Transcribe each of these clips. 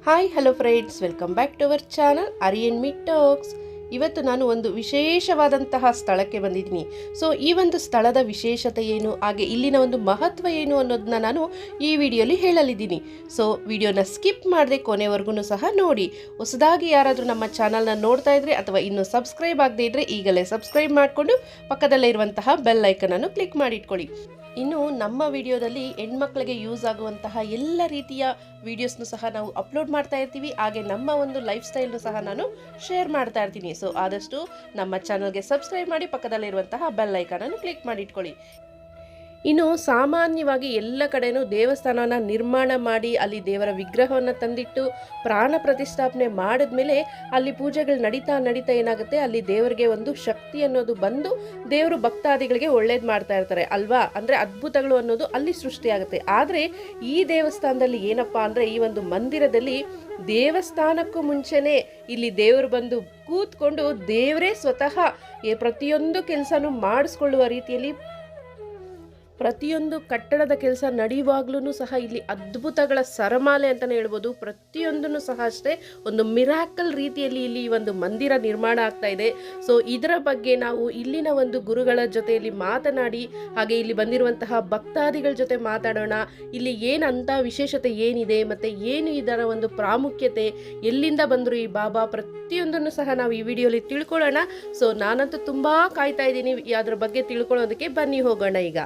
Hi hello friends, welcome back to our channel Aryan me talks. ಇವತ್ತು ನಾನು ಒಂದು ವಿಶೇಷವಾದಂತಹ ಸ್ಥಳಕ್ಕೆ ಬಂದಿದ್ದೀನಿ. ಸೊ ಈ ಒಂದು ಸ್ಥಳದ ವಿಶೇಷತೆ ಏನು, ಹಾಗೆ ಇಲ್ಲಿನ ಒಂದು ಮಹತ್ವ ಏನು ಅನ್ನೋದನ್ನ ನಾನು ಈ ವಿಡಿಯೋಲಿ ಹೇಳಲಿದ್ದೀನಿ. ಸೊ ವಿಡಿಯೋನ ಸ್ಕಿಪ್ ಮಾಡದೆ ಕೊನೆವರೆಗೂ ಸಹ ನೋಡಿ. ಹೊಸದಾಗಿ ಯಾರಾದರೂ ನಮ್ಮ ಚಾನಲ್ನ ನೋಡ್ತಾ ಇದ್ರೆ ಅಥವಾ ಇನ್ನೂ ಸಬ್ಸ್ಕ್ರೈಬ್ ಆಗದೇ ಇದ್ದರೆ ಈಗಲೇ ಸಬ್ಸ್ಕ್ರೈಬ್ ಮಾಡಿಕೊಂಡು ಪಕ್ಕದಲ್ಲೇ ಇರುವಂತಹ ಬೆಲ್ ಐಕನನ್ನು ಕ್ಲಿಕ್ ಮಾಡಿ ಇಟ್ಕೊಳ್ಳಿ. ಇನ್ನು ನಮ್ಮ ವಿಡಿಯೋದಲ್ಲಿ ಹೆಣ್ಮಕ್ಳಿಗೆ ಯೂಸ್ ಆಗುವಂತಹ ಎಲ್ಲ ರೀತಿಯ ವಿಡಿಯೋಸ್ನು ಸಹ ನಾವು ಅಪ್ಲೋಡ್ ಮಾಡ್ತಾ ಇರ್ತೀವಿ. ಹಾಗೆ ನಮ್ಮ ಒಂದು ಲೈಫ್ ಸ್ಟೈಲ್ನು ಸಹ ನಾನು ಶೇರ್ ಮಾಡ್ತಾ ಇರ್ತೀನಿ. ಸೊ ಆದಷ್ಟು ನಮ್ಮ ಚಾನಲ್ಗೆ ಸಬ್ಸ್ಕ್ರೈಬ್ ಮಾಡಿ ಪಕ್ಕದಲ್ಲಿರುವಂತಹ ಬೆಲ್ ಐಕಾನನ್ನು ಕ್ಲಿಕ್ ಮಾಡಿ ಇಟ್ಕೊಳ್ಳಿ. ಇನ್ನು ಸಾಮಾನ್ಯವಾಗಿ ಎಲ್ಲ ಕಡೆನೂ ದೇವಸ್ಥಾನನ ನಿರ್ಮಾಣ ಮಾಡಿ ಅಲ್ಲಿ ದೇವರ ವಿಗ್ರಹವನ್ನು ತಂದಿಟ್ಟು ಪ್ರಾಣ ಪ್ರತಿಷ್ಠಾಪನೆ ಮಾಡಿದ್ಮೇಲೆ ಅಲ್ಲಿ ಪೂಜೆಗಳು ನಡೀತಾ ಏನಾಗುತ್ತೆ, ಅಲ್ಲಿ ದೇವರಿಗೆ ಒಂದು ಶಕ್ತಿ ಅನ್ನೋದು ಬಂದು ದೇವರು ಭಕ್ತಾದಿಗಳಿಗೆ ಒಳ್ಳೇದು ಮಾಡ್ತಾ ಇರ್ತಾರೆ ಅಲ್ವಾ. ಅಂದರೆ ಅದ್ಭುತಗಳು ಅನ್ನೋದು ಅಲ್ಲಿ ಸೃಷ್ಟಿಯಾಗುತ್ತೆ. ಆದರೆ ಈ ದೇವಸ್ಥಾನದಲ್ಲಿ ಏನಪ್ಪಾ ಅಂದರೆ, ಈ ಒಂದು ಮಂದಿರದಲ್ಲಿ ದೇವಸ್ಥಾನಕ್ಕೂ ಮುಂಚೆನೇ ಇಲ್ಲಿ ದೇವರು ಬಂದು ಕೂತ್ಕೊಂಡು ದೇವರೇ ಸ್ವತಃ ಪ್ರತಿಯೊಂದು ಕೆಲಸನೂ ಮಾಡಿಸ್ಕೊಳ್ಳುವ ರೀತಿಯಲ್ಲಿ ಪ್ರತಿಯೊಂದು ಕಟ್ಟಡದ ಕೆಲಸ ನಡೆಯುವಾಗ್ಲೂ ಸಹ ಇಲ್ಲಿ ಅದ್ಭುತಗಳ ಸರಮಾಲೆ ಅಂತಲೇ ಹೇಳ್ಬೋದು. ಪ್ರತಿಯೊಂದನ್ನು ಸಹ ಅಷ್ಟೇ ಒಂದು ಮಿರಾಕಲ್ ರೀತಿಯಲ್ಲಿ ಇಲ್ಲಿ ಒಂದು ಮಂದಿರ ನಿರ್ಮಾಣ ಆಗ್ತಾ ಇದೆ. ಸೊ ಇದರ ಬಗ್ಗೆ ನಾವು ಇಲ್ಲಿನ ಒಂದು ಗುರುಗಳ ಜೊತೆಯಲ್ಲಿ ಮಾತನಾಡಿ, ಹಾಗೆ ಇಲ್ಲಿ ಬಂದಿರುವಂತಹ ಭಕ್ತಾದಿಗಳ ಜೊತೆ ಮಾತಾಡೋಣ. ಇಲ್ಲಿ ಏನಂತ ವಿಶೇಷತೆ ಏನಿದೆ, ಮತ್ತು ಏನು ಇದರ ಒಂದು ಪ್ರಾಮುಖ್ಯತೆ, ಎಲ್ಲಿಂದ ಬಂದರು ಈ ಬಾಬಾ, ಪ್ರತಿಯೊಂದನ್ನು ಸಹ ನಾವು ಈ ವಿಡಿಯೋಲಿ ತಿಳ್ಕೊಳ್ಳೋಣ. ಸೊ ನಾನಂತೂ ತುಂಬ ಕಾಯ್ತಾ ಇದ್ದೀನಿ ಅದ್ರ ಬಗ್ಗೆ ತಿಳ್ಕೊಳ್ಳೋದಕ್ಕೆ. ಬನ್ನಿ ಹೋಗೋಣ ಈಗ.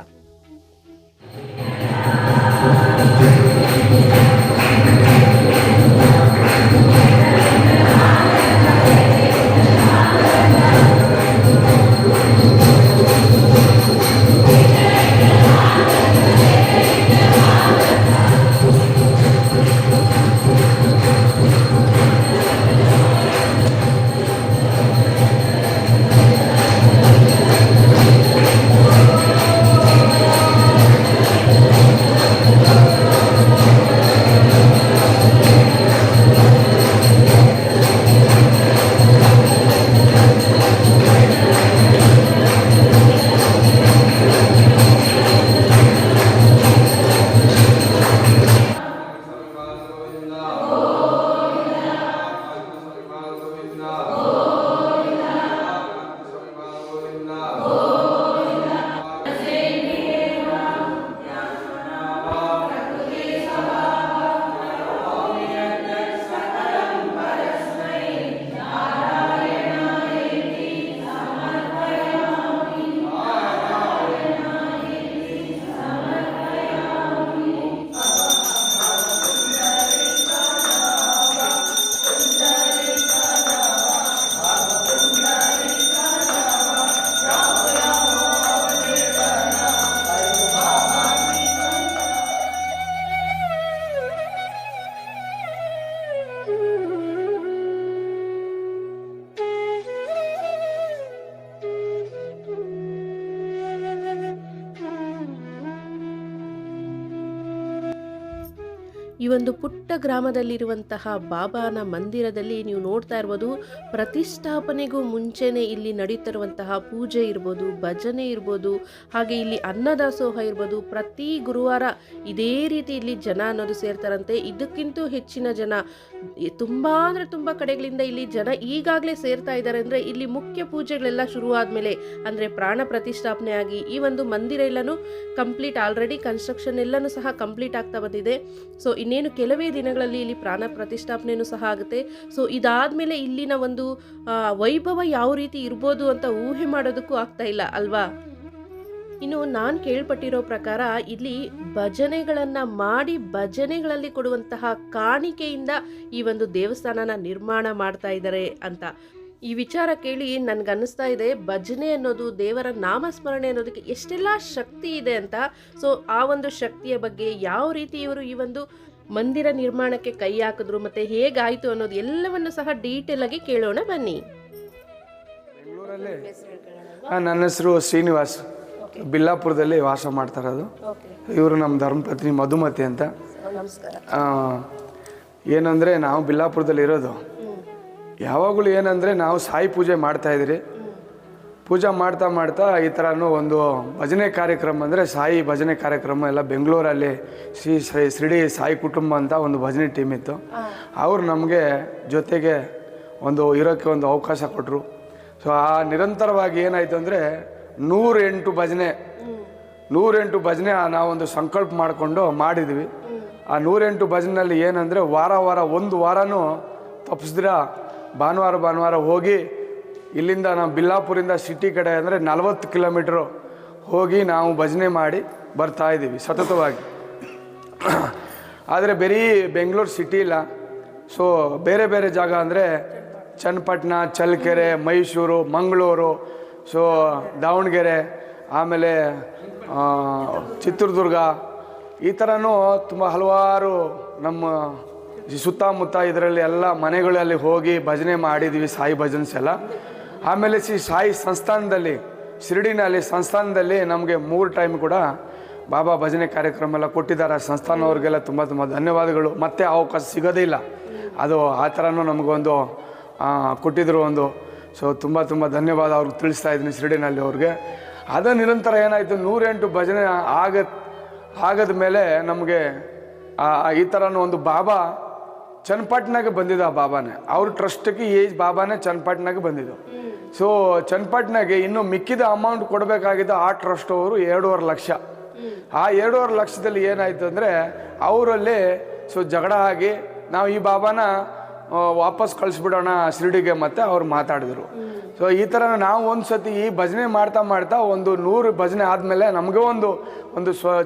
ಈ ಒಂದು ಪುಟ್ಟ ಗ್ರಾಮದಲ್ಲಿರುವಂತಹ ಬಾಬಾನ ಮಂದಿರದಲ್ಲಿ ನೀವು ನೋಡ್ತಾ ಇರ್ಬೋದು, ಪ್ರತಿಷ್ಠಾಪನೆಗೂ ಮುಂಚೆನೇ ಇಲ್ಲಿ ನಡೀತಿರುವಂತಹ ಪೂಜೆ ಇರ್ಬೋದು, ಭಜನೆ ಇರ್ಬೋದು, ಹಾಗೆ ಇಲ್ಲಿ ಅನ್ನದಾಸೋಹ ಇರ್ಬೋದು. ಪ್ರತಿ ಗುರುವಾರ ಇದೇ ರೀತಿ ಇಲ್ಲಿ ಜನ ಅನ್ನೋದು ಸೇರ್ತಾರಂತೆ. ಇದಕ್ಕಿಂತೂ ಹೆಚ್ಚಿನ ಜನ, ತುಂಬ ಅಂದರೆ ತುಂಬ ಕಡೆಗಳಿಂದ ಇಲ್ಲಿ ಜನ ಈಗಾಗಲೇ ಸೇರ್ತಾ ಇದ್ದಾರೆ. ಅಂದರೆ ಇಲ್ಲಿ ಮುಖ್ಯ ಪೂಜೆಗಳೆಲ್ಲ ಶುರುವಾದ್ಮೇಲೆ, ಅಂದರೆ ಪ್ರಾಣ ಪ್ರತಿಷ್ಠಾಪನೆ ಆಗಿ ಈ ಒಂದು ಮಂದಿರ ಎಲ್ಲನೂ ಕಂಪ್ಲೀಟ್, ಆಲ್ರೆಡಿ ಕನ್ಸ್ಟ್ರಕ್ಷನ್ ಎಲ್ಲನೂ ಸಹ ಕಂಪ್ಲೀಟ್ ಆಗ್ತಾ ಬಂದಿದೆ. ಸೊ ಇನ್ನೇನು ಕೆಲವೇ ದಿನಗಳಲ್ಲಿ ಇಲ್ಲಿ ಪ್ರಾಣ ಪ್ರತಿಷ್ಠಾಪನೆಯೂ ಸಹ ಆಗುತ್ತೆ. ಸೊ ಇದಾದ್ಮೇಲೆ ಇಲ್ಲಿನ ಒಂದು ವೈಭವ ಯಾವ ರೀತಿ ಇರ್ಬೋದು ಅಂತ ಊಹೆ ಮಾಡೋದಕ್ಕೂ ಆಗ್ತಾ ಇಲ್ಲ ಅಲ್ವಾ. ಇನ್ನು ನಾನು ಕೇಳ್ಪಟ್ಟಿರೋ ಪ್ರಕಾರ ಇಲ್ಲಿ ಭಜನೆಗಳನ್ನು ಮಾಡಿ ಭಜನೆಗಳಲ್ಲಿ ಕೊಡುವಂತಹ ಕಾಣಿಕೆಯಿಂದ ಈ ಒಂದು ದೇವಸ್ಥಾನನ ನಿರ್ಮಾಣ ಮಾಡ್ತಾ ಇದ್ದಾರೆ ಅಂತ. ಈ ವಿಚಾರ ಕೇಳಿ ನನಗನ್ನಿಸ್ತಾ ಇದೆ, ಭಜನೆ ಅನ್ನೋದು, ದೇವರ ನಾಮಸ್ಮರಣೆ ಅನ್ನೋದಕ್ಕೆ ಎಷ್ಟೆಲ್ಲ ಶಕ್ತಿ ಇದೆ ಅಂತ. ಸೊ ಆ ಒಂದು ಶಕ್ತಿಯ ಬಗ್ಗೆ, ಯಾವ ರೀತಿ ಇವರು ಈ ಒಂದು ಮಂದಿರ ನಿರ್ಮಾಣಕ್ಕೆ ಕೈ ಹಾಕಿದ್ರು, ಮತ್ತು ಹೇಗಾಯಿತು ಅನ್ನೋದು ಎಲ್ಲವನ್ನು ಸಹ ಡೀಟೇಲ್ ಆಗಿ ಕೇಳೋಣ ಬನ್ನಿ. ಬೆಂಗಳೂರಲ್ಲಿ ನನ್ನ ಹೆಸರು ಶ್ರೀನಿವಾಸ್, ಬಿಲ್ಲಾಪುರದಲ್ಲಿ ವಾಸ ಮಾಡ್ತಾ ಇರೋದು. ಇವರು ನಮ್ಮ ಧರ್ಮಪತ್ನಿ ಮಧುಮತಿ ಅಂತ. ಏನಂದರೆ ನಾವು ಬಿಲ್ಲಾಪುರದಲ್ಲಿ ಇರೋದು. ಯಾವಾಗಲೂ ಏನಂದರೆ ನಾವು ಸಾಯಿ ಪೂಜೆ ಮಾಡ್ತಾಯಿದ್ರಿ. ಪೂಜೆ ಮಾಡ್ತಾ ಮಾಡ್ತಾ ಈ ಥರನೂ ಒಂದು ಭಜನೆ ಕಾರ್ಯಕ್ರಮ ಅಂದರೆ ಸಾಯಿ ಭಜನೆ ಕಾರ್ಯಕ್ರಮ ಎಲ್ಲ ಬೆಂಗಳೂರಲ್ಲಿ ಶಿರಡಿ ಸಾಯಿ ಕುಟುಂಬ ಅಂತ ಒಂದು ಭಜನೆ ಟೀಮ್ ಇತ್ತು. ಅವರು ನಮಗೆ ಜೊತೆಗೆ ಒಂದು ಇರೋಕ್ಕೆ ಒಂದು ಅವಕಾಶ ಕೊಟ್ಟರು. ಸೊ ಆ ನಿರಂತರವಾಗಿ ಏನಾಯಿತು ಅಂದರೆ 108 ಭಜನೆ ನಾವೊಂದು ಸಂಕಲ್ಪ ಮಾಡಿಕೊಂಡು ಮಾಡಿದ್ವಿ. ಆ 108 ಭಜನೆಯಲ್ಲಿ ಏನಂದರೆ ವಾರ ಒಂದು ವಾರನೂ ತಪ್ಪಿಸಿದ್ರ ಭಾನುವಾರ ಹೋಗಿ ಇಲ್ಲಿಂದ ನಾವು ಬಿಲ್ಲಾಪುರಿಂದ ಸಿಟಿ ಕಡೆ ಅಂದರೆ 40 ಕಿಲೋಮೀಟ್ರು ಹೋಗಿ ನಾವು ಭಜನೆ ಮಾಡಿ ಬರ್ತಾಯಿದ್ದೀವಿ ಸತತವಾಗಿ. ಆದರೆ ಬರೀ ಬೆಂಗಳೂರು ಸಿಟಿ ಇಲ್ಲ. ಸೊ ಬೇರೆ ಬೇರೆ ಜಾಗ ಅಂದರೆ ಚನ್ನಪಟ್ಟಣ, ಚಳ್ಳಕೆರೆ, ಮೈಸೂರು, ಮಂಗಳೂರು, ಸೊ ದಾವಣಗೆರೆ, ಆಮೇಲೆ ಚಿತ್ರದುರ್ಗ, ಈ ಥರನೂ ತುಂಬ ಹಲವಾರು ನಮ್ಮ ಸುತ್ತಮುತ್ತ ಇದರಲ್ಲಿ ಎಲ್ಲ ಮನೆಗಳಲ್ಲಿ ಹೋಗಿ ಭಜನೆ ಮಾಡಿದ್ವಿ, ಸಾಯಿ ಭಜನ್ಸ್ ಎಲ್ಲ. ಆಮೇಲೆ ಸಾಯಿ ಸಂಸ್ಥಾನದಲ್ಲಿ ಶಿರಡಿನಲ್ಲಿ ಸಂಸ್ಥಾನದಲ್ಲಿ ನಮಗೆ 3 ಟೈಮ್ ಕೂಡ ಬಾಬಾ ಭಜನೆ ಕಾರ್ಯಕ್ರಮ ಎಲ್ಲ ಕೊಟ್ಟಿದ್ದಾರೆ. ಸಂಸ್ಥಾನವ್ರಿಗೆಲ್ಲ ತುಂಬ ಧನ್ಯವಾದಗಳು. ಮತ್ತೆ ಅವಕಾಶ ಸಿಗೋದೇ ಇಲ್ಲ. ಅದು ಆ ಥರನೂ ನಮಗೊಂದು ಕೊಟ್ಟಿದ್ರು ಒಂದು. ಸೊ ತುಂಬ ಧನ್ಯವಾದ ಅವ್ರಿಗೆ ತಿಳಿಸ್ತಾ ಇದ್ದೀನಿ ಶಿರಡಿನಲ್ಲಿ ಅವ್ರಿಗೆ. ಅದು ನಿರಂತರ ಏನಾಯಿತು 108 ಭಜನೆ ಆಗದ ಮೇಲೆ ನಮಗೆ ಈ ಥರನೂ ಒಂದು ಬಾಬಾ ಚನ್ನಪಟ್ಟಣಕ್ಕೆ ಬಂದಿದ್ದ ಬಾಬಾನೇ, ಅವ್ರ ಟ್ರಸ್ಟಿಗೆ ಬಾಬಾನೇ ಚನ್ನಪಟ್ಟಣಕ್ಕೆ ಬಂದಿದ್ದು. ಸೊ ಚನ್ನಪಟ್ಟಣಕ್ಕೆ ಇನ್ನು ಮಿಕ್ಕಿದ ಅಮೌಂಟ್ ಕೊಡಬೇಕಾಗಿದ್ದ ಆ ಟ್ರಸ್ಟ್ ಅವರು 2.5 ಲಕ್ಷ. ಆ 2.5 ಲಕ್ಷದಲ್ಲಿ ಏನಾಯಿತು ಅಂದರೆ ಅವರಲ್ಲಿ ಜಗಳ ಆಗಿ ನಾವು ಈ ಬಾಬಾನ ವಾಪಸ್ ಕಳಿಸ್ಬಿಡೋಣ ಶಿರಡಿಗೆ ಮತ್ತೆ ಅವ್ರು ಮಾತಾಡಿದ್ರು. ಸೊ ಈ ಥರ ನಾವು ಒಂದು ಸತಿ ಈ ಭಜನೆ ಮಾಡ್ತಾ ಒಂದು 100 ಭಜನೆ ಆದಮೇಲೆ ನಮಗೆ ಒಂದು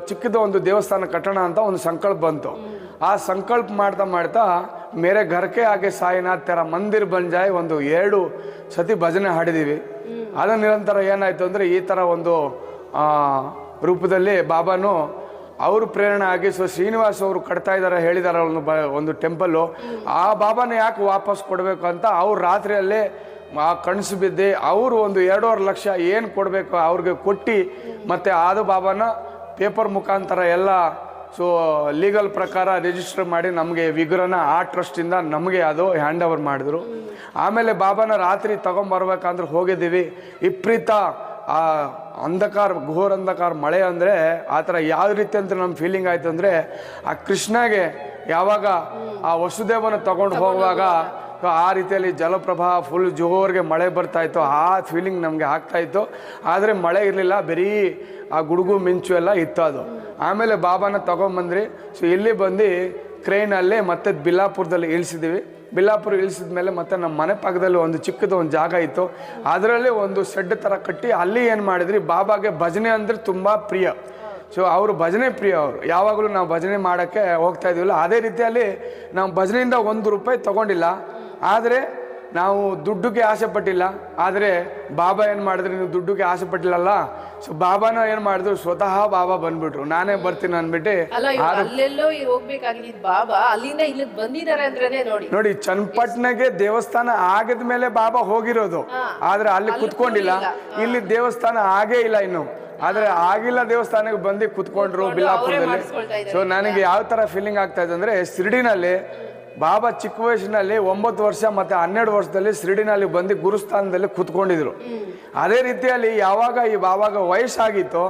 ಚಿಕ್ಕದ ಒಂದು ದೇವಸ್ಥಾನ ಕಟ್ಟೋಣ ಅಂತ ಒಂದು ಸಂಕಲ್ಪ ಬಂತು. ಆ ಸಂಕಲ್ಪ ಮಾಡ್ತಾ ಮೇರೆ ಘರಕ್ಕೆ ಆಗೆ ಸಾಯಿನಾಥ್ ತೆರ ಮಂದಿರ್ ಬಂಜಾಯ್ ಒಂದು 2 ಸತಿ ಭಜನೆ ಹಾಡಿದ್ದೀವಿ. ಅದರ ನಿರಂತರ ಏನಾಯಿತು ಅಂದರೆ ಈ ಥರ ಒಂದು ರೂಪದಲ್ಲಿ ಬಾಬಾನು ಅವರು ಪ್ರೇರಣೆ ಆಗಿ ಶ್ರೀನಿವಾಸ್ ಅವರು ಕಟ್ತಾ ಇದ್ದಾರೆ ಹೇಳಿದ್ದಾರೆ ಒಂದು ಟೆಂಪಲ್ಲು. ಆ ಬಾಬಾನ ಯಾಕೆ ವಾಪಸ್ ಕೊಡಬೇಕು ಅಂತ ಅವ್ರು ರಾತ್ರಿಯಲ್ಲೇ ಕನಸು ಬಿದ್ದು ಅವರು ಒಂದು 2.5 ಲಕ್ಷ ಏನು ಕೊಡಬೇಕು ಅವ್ರಿಗೆ ಕೊಟ್ಟು ಮತ್ತು ಆದ ಬಾಬಾನ ಪೇಪರ್ ಮುಖಾಂತರ ಎಲ್ಲ ಲೀಗಲ್ ಪ್ರಕಾರ ರಿಜಿಸ್ಟರ್ ಮಾಡಿ ನಮಗೆ ವಿಗ್ರಹನ ಆ ಟ್ರಸ್ಟಿಂದ ನಮಗೆ ಅದು ಹ್ಯಾಂಡ್ ಓವರ್ ಮಾಡಿದ್ರು. ಆಮೇಲೆ ಬಾಬಾನ ರಾತ್ರಿ ತೊಗೊಂಬರ್ಬೇಕಂದ್ರೆ ಹೋಗಿದ್ದೀವಿ. ವಿಪರೀತ ಆ ಘೋರ ಅಂಧಕಾರ ಮಳೆ ಅಂದರೆ ಆ ಥರ ಯಾವ ರೀತಿ ಅಂತ ನಮ್ಮ ಫೀಲಿಂಗ್ ಆಯಿತು ಅಂದರೆ ಆ ಕೃಷ್ಣಗೆ ಯಾವಾಗ ಆ ವಸುದೇವನ ತಗೊಂಡು ಹೋಗುವಾಗ ಆ ರೀತಿಯಲ್ಲಿ ಜಲಪ್ರಭಾ ಫುಲ್ ಜೋರಿಗೆ ಮಳೆ ಬರ್ತಾಯಿತ್ತು. ಆ ಫೀಲಿಂಗ್ ನಮಗೆ ಆಗ್ತಾಯಿತ್ತು. ಆದರೆ ಮಳೆ ಇರಲಿಲ್ಲ, ಬರೀ ಆ ಗುಡುಗು ಮಿಂಚು ಎಲ್ಲ ಇತ್ತು ಅದು. ಆಮೇಲೆ ಬಾಬಾನ ತೊಗೊಂಬಂದ್ರಿ. ಸೊ ಇಲ್ಲಿ ಬಂದು ಕ್ರೈನಲ್ಲಿ ಮತ್ತೆ ಬಿಲ್ಲಾಪುರದಲ್ಲಿ ಇಳಿಸಿದ್ದೀವಿ. ಬಿಲ್ಲಾಪುರ ಇಳಿಸಿದ ಮೇಲೆ ಮತ್ತೆ ನಮ್ಮ ಮನೆ ಪಕ್ಕದಲ್ಲಿ ಒಂದು ಚಿಕ್ಕದು ಒಂದು ಜಾಗ ಇತ್ತು. ಅದರಲ್ಲಿ ಒಂದು ಶೆಡ್ ಥರ ಕಟ್ಟಿ ಅಲ್ಲಿ ಏನು ಮಾಡಿದ್ರಿ, ಬಾಬಾಗೆ ಭಜನೆ ಅಂದರೆ ತುಂಬ ಪ್ರಿಯ. ಸೊ ಅವರು ಭಜನೆ ಪ್ರಿಯ. ಅವರು ಯಾವಾಗಲೂ ನಾವು ಭಜನೆ ಮಾಡೋಕ್ಕೆ ಹೋಗ್ತಾ ಇದೀವಲ್ಲ, ಅದೇ ರೀತಿಯಲ್ಲಿ ನಾವು ಭಜನೆಯಿಂದ 1 ರೂಪಾಯಿ ತೊಗೊಂಡಿಲ್ಲ. ಆದರೆ ನಾವು ದುಡ್ಡಿಗೆ ಆಸೆ ಪಟ್ಟಿಲ್ಲ. ಆದರೆ ಬಾಬಾ ಏನು ಮಾಡಿದ್ರು, ನೀವು ದುಡ್ಡಿಗೆ ಆಸೆ ಪಟ್ಟಿಲ್ಲಲ್ಲ. ಸೊ ಬಾಬಾನ ಏನು ಮಾಡಿದ್ರು, ಸ್ವತಃ ಬಾಬಾ ಬಂದ್ಬಿಟ್ರು. ನಾನೇ ಬರ್ತೀನಿ ಅಂದ್ಬಿಟ್ಟು ನೋಡಿ ಚನ್ನಪಟ್ಟಣಗೆ ದೇವಸ್ಥಾನ ಆಗದ ಮೇಲೆ ಬಾಬಾ ಹೋಗಿರೋದು. ಆದ್ರೆ ಅಲ್ಲಿ ಕುತ್ಕೊಂಡಿಲ್ಲ. ಇಲ್ಲಿ ದೇವಸ್ಥಾನ ಆಗೇ ಇಲ್ಲ ಇನ್ನು. ಆದ್ರೆ ಆಗಿಲ್ಲ ದೇವಸ್ಥಾನಕ್ಕೆ ಬಂದು ಕುತ್ಕೊಂಡ್ರು ಬಿಲ್ಲಾಪುರದಲ್ಲಿ. ಸೊ ನನಗೆ ಯಾವ ತರ ಫೀಲಿಂಗ್ ಆಗ್ತಾ ಇದೆ ಅಂದ್ರೆ, ಶಿರಡಿನಲ್ಲಿ ಬಾಬಾ ಚಿಕ್ಕ ವಯಸ್ಸಿನಲ್ಲಿ 9 ವರ್ಷ ಮತ್ತು 12 ವರ್ಷದಲ್ಲಿ ಶಿರಡಿನಲ್ಲಿ ಬಂದು ಗುರುಸ್ಥಾನದಲ್ಲಿ ಕುತ್ಕೊಂಡಿದ್ರು. ಅದೇ ರೀತಿಯಲ್ಲಿ ಯಾವಾಗ ಈ ಬಾಬಾಗ ವಯಸ್ಸಾಗಿತ್ತು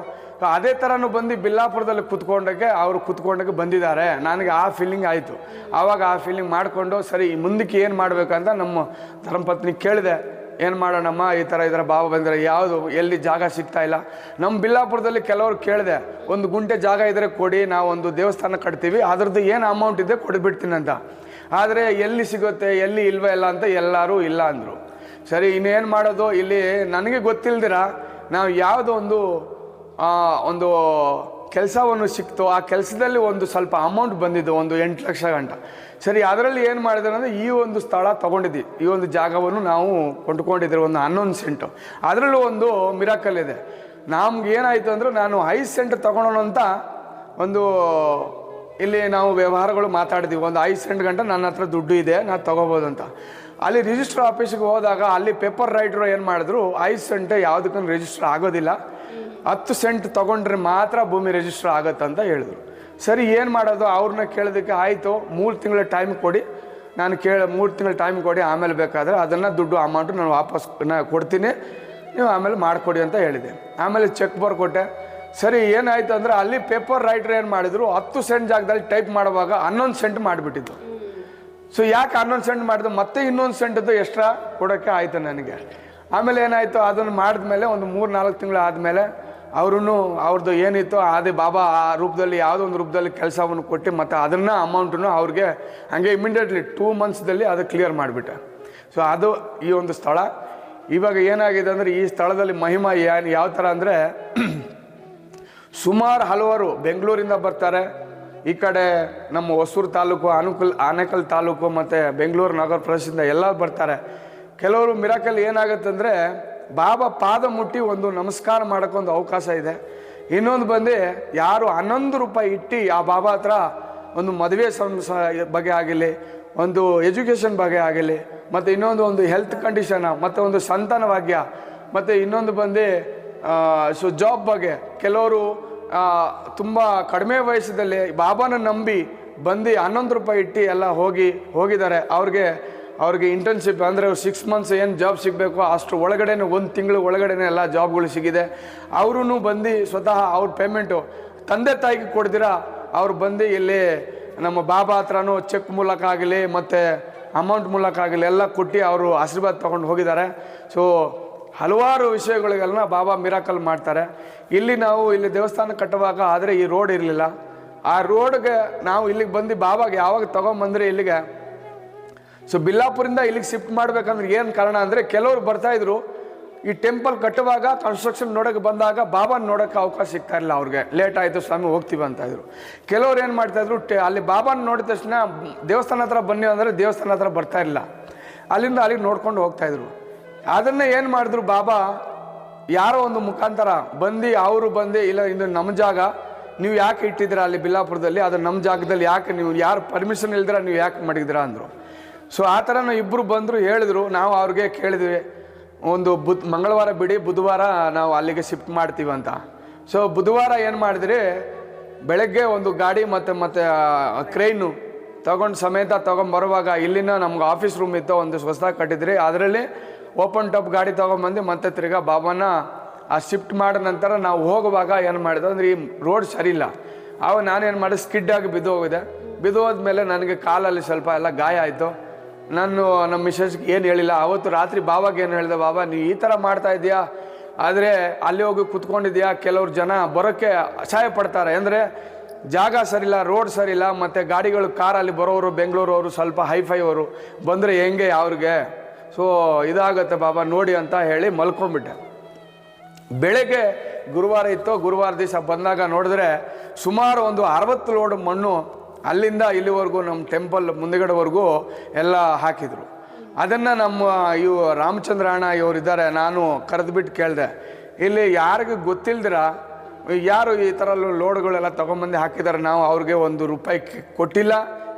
ಅದೇ ಥರನೂ ಬಂದು ಬಿಲ್ಲಾಪುರದಲ್ಲಿ ಕುತ್ಕೊಂಡಕ್ಕೆ ಬಂದಿದ್ದಾರೆ. ನನಗೆ ಆ ಫೀಲಿಂಗ್ ಆಯಿತು. ಆವಾಗ ಆ ಫೀಲಿಂಗ್ ಮಾಡಿಕೊಂಡು ಸರಿ ಮುಂದಕ್ಕೆ ಏನು ಮಾಡಬೇಕಂತ ನಮ್ಮ ಧರ್ಮಪತ್ನಿ ಕೇಳಿದೆ. ಏನು ಮಾಡೋಣಮ್ಮ, ಈ ಥರ ಬಾಬಾ ಬಂದರೆ ಯಾವುದು ಎಲ್ಲಿ ಜಾಗ ಸಿಗ್ತಾ ಇಲ್ಲ. ನಮ್ಮ ಬಿಲ್ಲಾಪುರದಲ್ಲಿ ಕೆಲವರು ಕೇಳಿದೆ, 1 ಗುಂಟೆ ಜಾಗ ಇದ್ದರೆ ಕೊಡಿ, ನಾವು ಒಂದು ದೇವಸ್ಥಾನ ಕಟ್ತೀವಿ, ಅದ್ರದ್ದು ಏನು ಅಮೌಂಟ್ ಇದೆ ಕೊಡಿಬಿಡ್ತೀನಿ ಅಂತ. ಆದರೆ ಎಲ್ಲಿ ಸಿಗುತ್ತೆ ಎಲ್ಲಿ ಇಲ್ವೇ ಇಲ್ಲ ಅಂತ ಎಲ್ಲರೂ ಇಲ್ಲ ಅಂದರು. ಸರಿ ಇನ್ನೇನು ಮಾಡೋದು, ಇಲ್ಲಿ ನನಗೆ ಗೊತ್ತಿಲ್ದಿರ ನಾವು ಯಾವುದೋ ಒಂದು ಕೆಲಸವನ್ನು ಸಿಕ್ತು. ಆ ಕೆಲಸದಲ್ಲಿ ಒಂದು ಸ್ವಲ್ಪ ಅಮೌಂಟ್ ಬಂದಿದ್ದು, ಒಂದು 8 ಲಕ್ಷ ಗಂಟ. ಸರಿ ಅದರಲ್ಲಿ ಏನು ಮಾಡಿದ್ರೆ ಅಂದರೆ ಈ ಒಂದು ಸ್ಥಳ ತೊಗೊಂಡಿದ್ವಿ, ಈ ಒಂದು ಜಾಗವನ್ನು ನಾವು ಕೊಂಡ್ಕೊಂಡಿದ್ದೀವಿ, ಒಂದು 11 ಸೆಂಟು. ಅದರಲ್ಲೂ ಒಂದು ಮಿರಾಕಲ್ ಇದೆ. ನಮ್ಗೆ ಏನಾಯಿತು ಅಂದರೆ, ನಾನು 5 ಸೆಂಟ್ ತೊಗೊಳೋಣ ಅಂತ ಇಲ್ಲಿ ನಾವು ವ್ಯವಹಾರಗಳು ಮಾತಾಡಿದ್ವಿ. ಒಂದು 5 ಸೆಂಟ್ ಗಂಟ ನನ್ನ ಹತ್ರ ದುಡ್ಡು ಇದೆ, ನಾನು ತೊಗೋಬೋದು ಅಂತ. ಅಲ್ಲಿ ರಿಜಿಸ್ಟರ್ ಆಫೀಸಿಗೆ ಹೋದಾಗ ಅಲ್ಲಿ ಪೇಪರ್ ರೈಟ್ರು ಏನು ಮಾಡಿದ್ರು, 5 ಸೆಂಟ್ ಯಾವುದಕ್ಕೂ ರಿಜಿಸ್ಟರ್ ಆಗೋದಿಲ್ಲ, 10 ಸೆಂಟ್ ತೊಗೊಂಡ್ರೆ ಮಾತ್ರ ಭೂಮಿ ರಿಜಿಸ್ಟರ್ ಆಗುತ್ತಂತ ಹೇಳಿದ್ರು. ಸರಿ ಏನು ಮಾಡೋದು, ಅವ್ರನ್ನ ಕೇಳೋದಕ್ಕೆ ಆಯಿತು 3 ತಿಂಗಳ ಟೈಮ್ ಕೊಡಿ, ನಾನು 3 ತಿಂಗಳ ಟೈಮ್ ಕೊಡಿ, ಆಮೇಲೆ ಬೇಕಾದರೆ ಅದನ್ನು ದುಡ್ಡು ಅಮೌಂಟು ನಾನು ವಾಪಸ್ ಕೊಡ್ತೀನಿ, ನೀವು ಆಮೇಲೆ ಮಾಡಿಕೊಡಿ ಅಂತ ಹೇಳಿದೆ. ಆಮೇಲೆ ಚೆಕ್ ಬರ್ಕೊಟ್ಟೆ. ಸರಿ ಏನಾಯಿತು ಅಂದರೆ ಅಲ್ಲಿ ಪೇಪರ್ ರೈಟ್ರ್ ಏನು ಮಾಡಿದ್ರು 10 ಸೆಂಟ್ ಜಾಗದಲ್ಲಿ ಟೈಪ್ ಮಾಡುವಾಗ 11 ಸೆಂಟ್ ಮಾಡಿಬಿಟ್ಟಿದ್ದು. ಸೊ ಯಾಕೆ 11 ಸೆಂಟ್ ಮಾಡಿದ್ರು, ಮತ್ತೆ ಇನ್ನೊಂದು ಸೆಂಟದ್ದು ಎಕ್ಸ್ಟ್ರಾ ಕೊಡೋಕ್ಕೆ ಆಯಿತು ನನಗೆ. ಆಮೇಲೆ ಏನಾಯಿತು, ಅದನ್ನು ಮಾಡಿದ್ಮೇಲೆ ಒಂದು 3-4 ತಿಂಗಳು ಆದಮೇಲೆ ಅವ್ರದ್ದು ಏನಿತ್ತು ಅದೇ ಬಾಬಾ ಆ ರೂಪದಲ್ಲಿ ಯಾವುದೋ ಒಂದು ರೂಪದಲ್ಲಿ ಕೆಲಸವನ್ನು ಕೊಟ್ಟು ಮತ್ತು ಅದನ್ನು ಅಮೌಂಟನ್ನು ಅವ್ರಿಗೆ ಹಾಗೆ ಇಮಿಡಿಯೇಟ್ಲಿ 2 ಮಂತ್ಸ್ದಲ್ಲಿ ಅದು ಕ್ಲಿಯರ್ ಮಾಡಿಬಿಟ್ಟೆ. ಸೊ ಅದು ಈ ಒಂದು ಸ್ಥಳ. ಇವಾಗ ಏನಾಗಿದೆ ಅಂದರೆ ಈ ಸ್ಥಳದಲ್ಲಿ ಮಹಿಮಾ ಯಾವ ಥರ ಅಂದರೆ ಸುಮಾರು ಹಲವಾರು ಬೆಂಗಳೂರಿಂದ ಬರ್ತಾರೆ, ಈ ಕಡೆ ನಮ್ಮ ಹೊಸೂರು ತಾಲೂಕು, ಆನೇಕಲ್ ತಾಲೂಕು ಮತ್ತು ಬೆಂಗಳೂರು ನಗರ ಪ್ರದೇಶದಿಂದ ಎಲ್ಲ ಬರ್ತಾರೆ. ಕೆಲವರು ಮಿರಾಕಲ್ ಏನಾಗುತ್ತೆ ಅಂದರೆ ಬಾಬಾ ಪಾದ ಮುಟ್ಟಿ ಒಂದು ನಮಸ್ಕಾರ ಮಾಡೋಕ್ಕೊಂದು ಅವಕಾಶ ಇದೆ. ಇನ್ನೊಂದು ಬಂದು ಯಾರು 11 ರೂಪಾಯಿ ಇಟ್ಟು ಆ ಬಾಬಾ ಹತ್ರ ಒಂದು ಮದುವೆ ಬಗ್ಗೆ ಆಗಿರಲಿ, ಒಂದು ಎಜುಕೇಷನ್ ಬಗ್ಗೆ ಆಗಿರಲಿ, ಮತ್ತು ಇನ್ನೊಂದು ಒಂದು ಹೆಲ್ತ್ ಕಂಡೀಷನ್, ಮತ್ತು ಒಂದು ಸಂತಾನ ಭಾಗ್ಯ, ಮತ್ತು ಇನ್ನೊಂದು ಬಂದು ಸೊ ಜಾಬ್ ಬಗ್ಗೆ ಕೆಲವರು ತುಂಬ ಕಡಿಮೆ ವಯಸ್ಸದಲ್ಲಿ ಬಾಬಾನ ನಂಬಿ ಬಂದು 11 ರೂಪಾಯಿ ಇಟ್ಟು ಎಲ್ಲ ಹೋಗಿದ್ದಾರೆ. ಅವ್ರಿಗೆ ಇಂಟರ್ನ್ಶಿಪ್ ಅಂದರೆ 6 ಮಂತ್ಸ್ ಏನು ಜಾಬ್ ಸಿಗಬೇಕು ಅಷ್ಟು ಒಳಗಡೆ 1 ತಿಂಗಳು ಒಳಗಡೆ ಎಲ್ಲ ಜಾಬ್ಗಳು ಸಿಗಿದೆ. ಅವರು ಬಂದು ಸ್ವತಃ ಅವ್ರ ಪೇಮೆಂಟು ತಂದೆ ತಾಯಿಗೆ ಕೊಡ್ದಿರ ಅವ್ರು ಬಂದು ಇಲ್ಲಿ ನಮ್ಮ ಬಾಬಾ ಹತ್ರನೂ ಚೆಕ್ ಮೂಲಕ ಆಗಲಿ ಮತ್ತು ಅಮೌಂಟ್ ಮೂಲಕ ಆಗಲಿ ಎಲ್ಲ ಕೊಟ್ಟು ಅವರು ಆಶೀರ್ವಾದ ತೊಗೊಂಡು ಹೋಗಿದ್ದಾರೆ. ಸೊ ಹಲವಾರು ವಿಷಯಗಳಿಗೆಲ್ಲ ಬಾಬಾ ಮಿರಾಕಲ್ ಮಾಡ್ತಾರೆ. ಇಲ್ಲಿ ದೇವಸ್ಥಾನ ಕಟ್ಟುವಾಗ ಆದರೆ ಈ ರೋಡ್ ಇರಲಿಲ್ಲ. ಆ ರೋಡ್ಗೆ ನಾವು ಇಲ್ಲಿಗೆ ಬಂದು ಬಾಬಾಗೆ ಯಾವಾಗ ತೊಗೊಂಬಂದ್ರೆ ಇಲ್ಲಿಗೆ, ಸೊ ಬಿಲ್ಲಾಪುರಿಂದ ಇಲ್ಲಿಗೆ ಶಿಫ್ಟ್ ಮಾಡ್ಬೇಕಂದ್ರೆ ಏನು ಕಾರಣ ಅಂದರೆ ಕೆಲವರು ಬರ್ತಾಯಿದ್ರು ಈ ಟೆಂಪಲ್ ಕಟ್ಟುವಾಗ ಕನ್ಸ್ಟ್ರಕ್ಷನ್ ನೋಡೋಕ್ಕೆ ಬಂದಾಗ ಬಾಬಾನ ನೋಡೋಕ್ಕೆ ಅವಕಾಶ ಸಿಗ್ತಾ ಇರಲಿಲ್ಲ. ಅವ್ರಿಗೆ ಲೇಟ್ ಆಯಿತು ಸ್ವಾಮಿ ಹೋಗ್ತೀವಿ ಅಂತಾಯಿದ್ರು. ಕೆಲವ್ರು ಏನು ಮಾಡ್ತಾಯಿದ್ರು, ಅಲ್ಲಿ ಬಾಬಾನ ನೋಡಿದ ತಕ್ಷಣ ದೇವಸ್ಥಾನ ಹತ್ರ ಬನ್ನಿ ಅಂದರೆ ದೇವಸ್ಥಾನ ಹತ್ರ ಬರ್ತಾ ಇಲ್ಲ, ಅಲ್ಲಿಂದ ಅಲ್ಲಿಗೆ ನೋಡ್ಕೊಂಡು ಹೋಗ್ತಾಯಿದ್ರು. ಅದನ್ನೇ ಏನು ಮಾಡಿದ್ರು ಬಾಬಾ ಯಾರೋ ಒಂದು ಮುಖಾಂತರ ಅವರು ಬಂದು ಇಲ್ಲ ಇದು ನಮ್ಮ ಜಾಗ, ನೀವು ಯಾಕೆ ಇಟ್ಟಿದ್ದೀರಾ ಅಲ್ಲಿ ಬಿಲ್ಲಾಪುರದಲ್ಲಿ, ಅದು ನಮ್ಮ ಜಾಗದಲ್ಲಿ ಯಾಕೆ ನೀವು ಯಾರು ಪರ್ಮಿಷನ್ ಇಲ್ದಿರ ನೀವು ಯಾಕೆ ಮಾಡಿದ್ದೀರಾ ಅಂದರು. ಸೊ ಆ ಥರ ಇಬ್ಬರು ಬಂದರು, ಹೇಳಿದ್ರು. ನಾವು ಅವ್ರಿಗೆ ಕೇಳಿದ್ವಿ ಒಂದು ಮಂಗಳವಾರ ಬಿಡಿ ಬುಧವಾರ ನಾವು ಅಲ್ಲಿಗೆ ಶಿಫ್ಟ್ ಮಾಡ್ತೀವಿ ಅಂತ. ಸೊ ಬುಧವಾರ ಏನು ಮಾಡಿದ್ರಿ, ಬೆಳಗ್ಗೆ ಒಂದು ಗಾಡಿ ಮತ್ತು ಕ್ರೈನು ತೊಗೊಂಡು ಸಮೇತ ತೊಗೊಂಬರುವಾಗ ಇಲ್ಲಿನ ನಮ್ಗೆ ಆಫೀಸ್ ರೂಮ್ ಇತ್ತು, ಒಂದು ಹೊಸದಾಗಿ ಕಟ್ಟಿದ್ರಿ, ಅದರಲ್ಲಿ ಓಪನ್ ಟಾಪ್ ಗಾಡಿ ತೊಗೊಂಬಂದು ಮತ್ತೆ ತಿರ್ಗಾ ಬಾಬಾನ ಆ ಶಿಫ್ಟ್ ಮಾಡಿದ ನಂತರ ನಾವು ಹೋಗುವಾಗ ಏನು ಮಾಡಿದೆ ಅಂದರೆ ಈ ರೋಡ್ ಸರಿ ಇಲ್ಲ. ಆವಾಗ ನಾನೇನು ಮಾಡಿದೆ, ಸ್ಕಿಡ್ಡಾಗಿ ಬಿದ್ದು ಹೋದ್ಮೇಲೆ ನನಗೆ ಕಾಲಲ್ಲಿ ಸ್ವಲ್ಪ ಎಲ್ಲ ಗಾಯ ಆಯಿತು. ನಮ್ಮ ಮಿಸಸ್ಗೆ ಏನು ಹೇಳಿಲ್ಲ. ಅವತ್ತು ರಾತ್ರಿ ಬಾಬಾಗೆ ಏನು ಹೇಳಿದೆ, ಬಾಬಾ ನೀವು ಈ ಥರ ಮಾಡ್ತಾ ಇದೆಯಾ, ಆದರೆ ಅಲ್ಲಿ ಹೋಗಿ ಕುತ್ಕೊಂಡಿದ್ಯಾ, ಕೆಲವ್ರು ಜನ ಬರೋಕ್ಕೆ ಅಸಹಾಯ ಪಡ್ತಾರೆ, ಅಂದರೆ ಜಾಗ ಸರಿಯಿಲ್ಲ, ರೋಡ್ ಸರಿಯಿಲ್ಲ, ಮತ್ತು ಗಾಡಿಗಳು ಕಾರಲ್ಲಿ ಬರೋರು ಬೆಂಗಳೂರವರು ಸ್ವಲ್ಪ ಹೈಫೈ ಅವರು ಬಂದರೆ ಹೆಂಗೆ ಅವ್ರಿಗೆ, ಸೊ ಇದಾಗುತ್ತೆ ಬಾಬಾ ನೋಡಿ ಅಂತ ಹೇಳಿ ಮಲ್ಕೊಂಡ್ಬಿಟ್ಟೆ. ಬೆಳಗ್ಗೆ ಗುರುವಾರ ಇತ್ತು, ಗುರುವಾರ ದಿವಸ ಬಂದಾಗ ನೋಡಿದ್ರೆ ಸುಮಾರು ಒಂದು 60 ಲೋಡ್ ಮಣ್ಣು ಅಲ್ಲಿಂದ ಇಲ್ಲಿವರೆಗೂ ನಮ್ಮ ಟೆಂಪಲ್ ಮುಂದೆಗಡೆವರೆಗೂ ಎಲ್ಲ ಹಾಕಿದರು. ಅದನ್ನು ನಮ್ಮ ರಾಮಚಂದ್ರ ಅಣ್ಣ ಇವರಿದ್ದಾರೆ, ನಾನು ಕರೆದುಬಿಟ್ಟು ಕೇಳಿದೆ, ಇಲ್ಲಿ ಯಾರಿಗೂ ಗೊತ್ತಿಲ್ದಿರ ಯಾರು ಈ ಥರ ಲೋಡ್ಗಳೆಲ್ಲ ತೊಗೊಂಬಂದು ಹಾಕಿದ್ದಾರೆ, ನಾವು ಅವ್ರಿಗೆ ₹1 ಕೊಟ್ಟಿಲ್ಲ,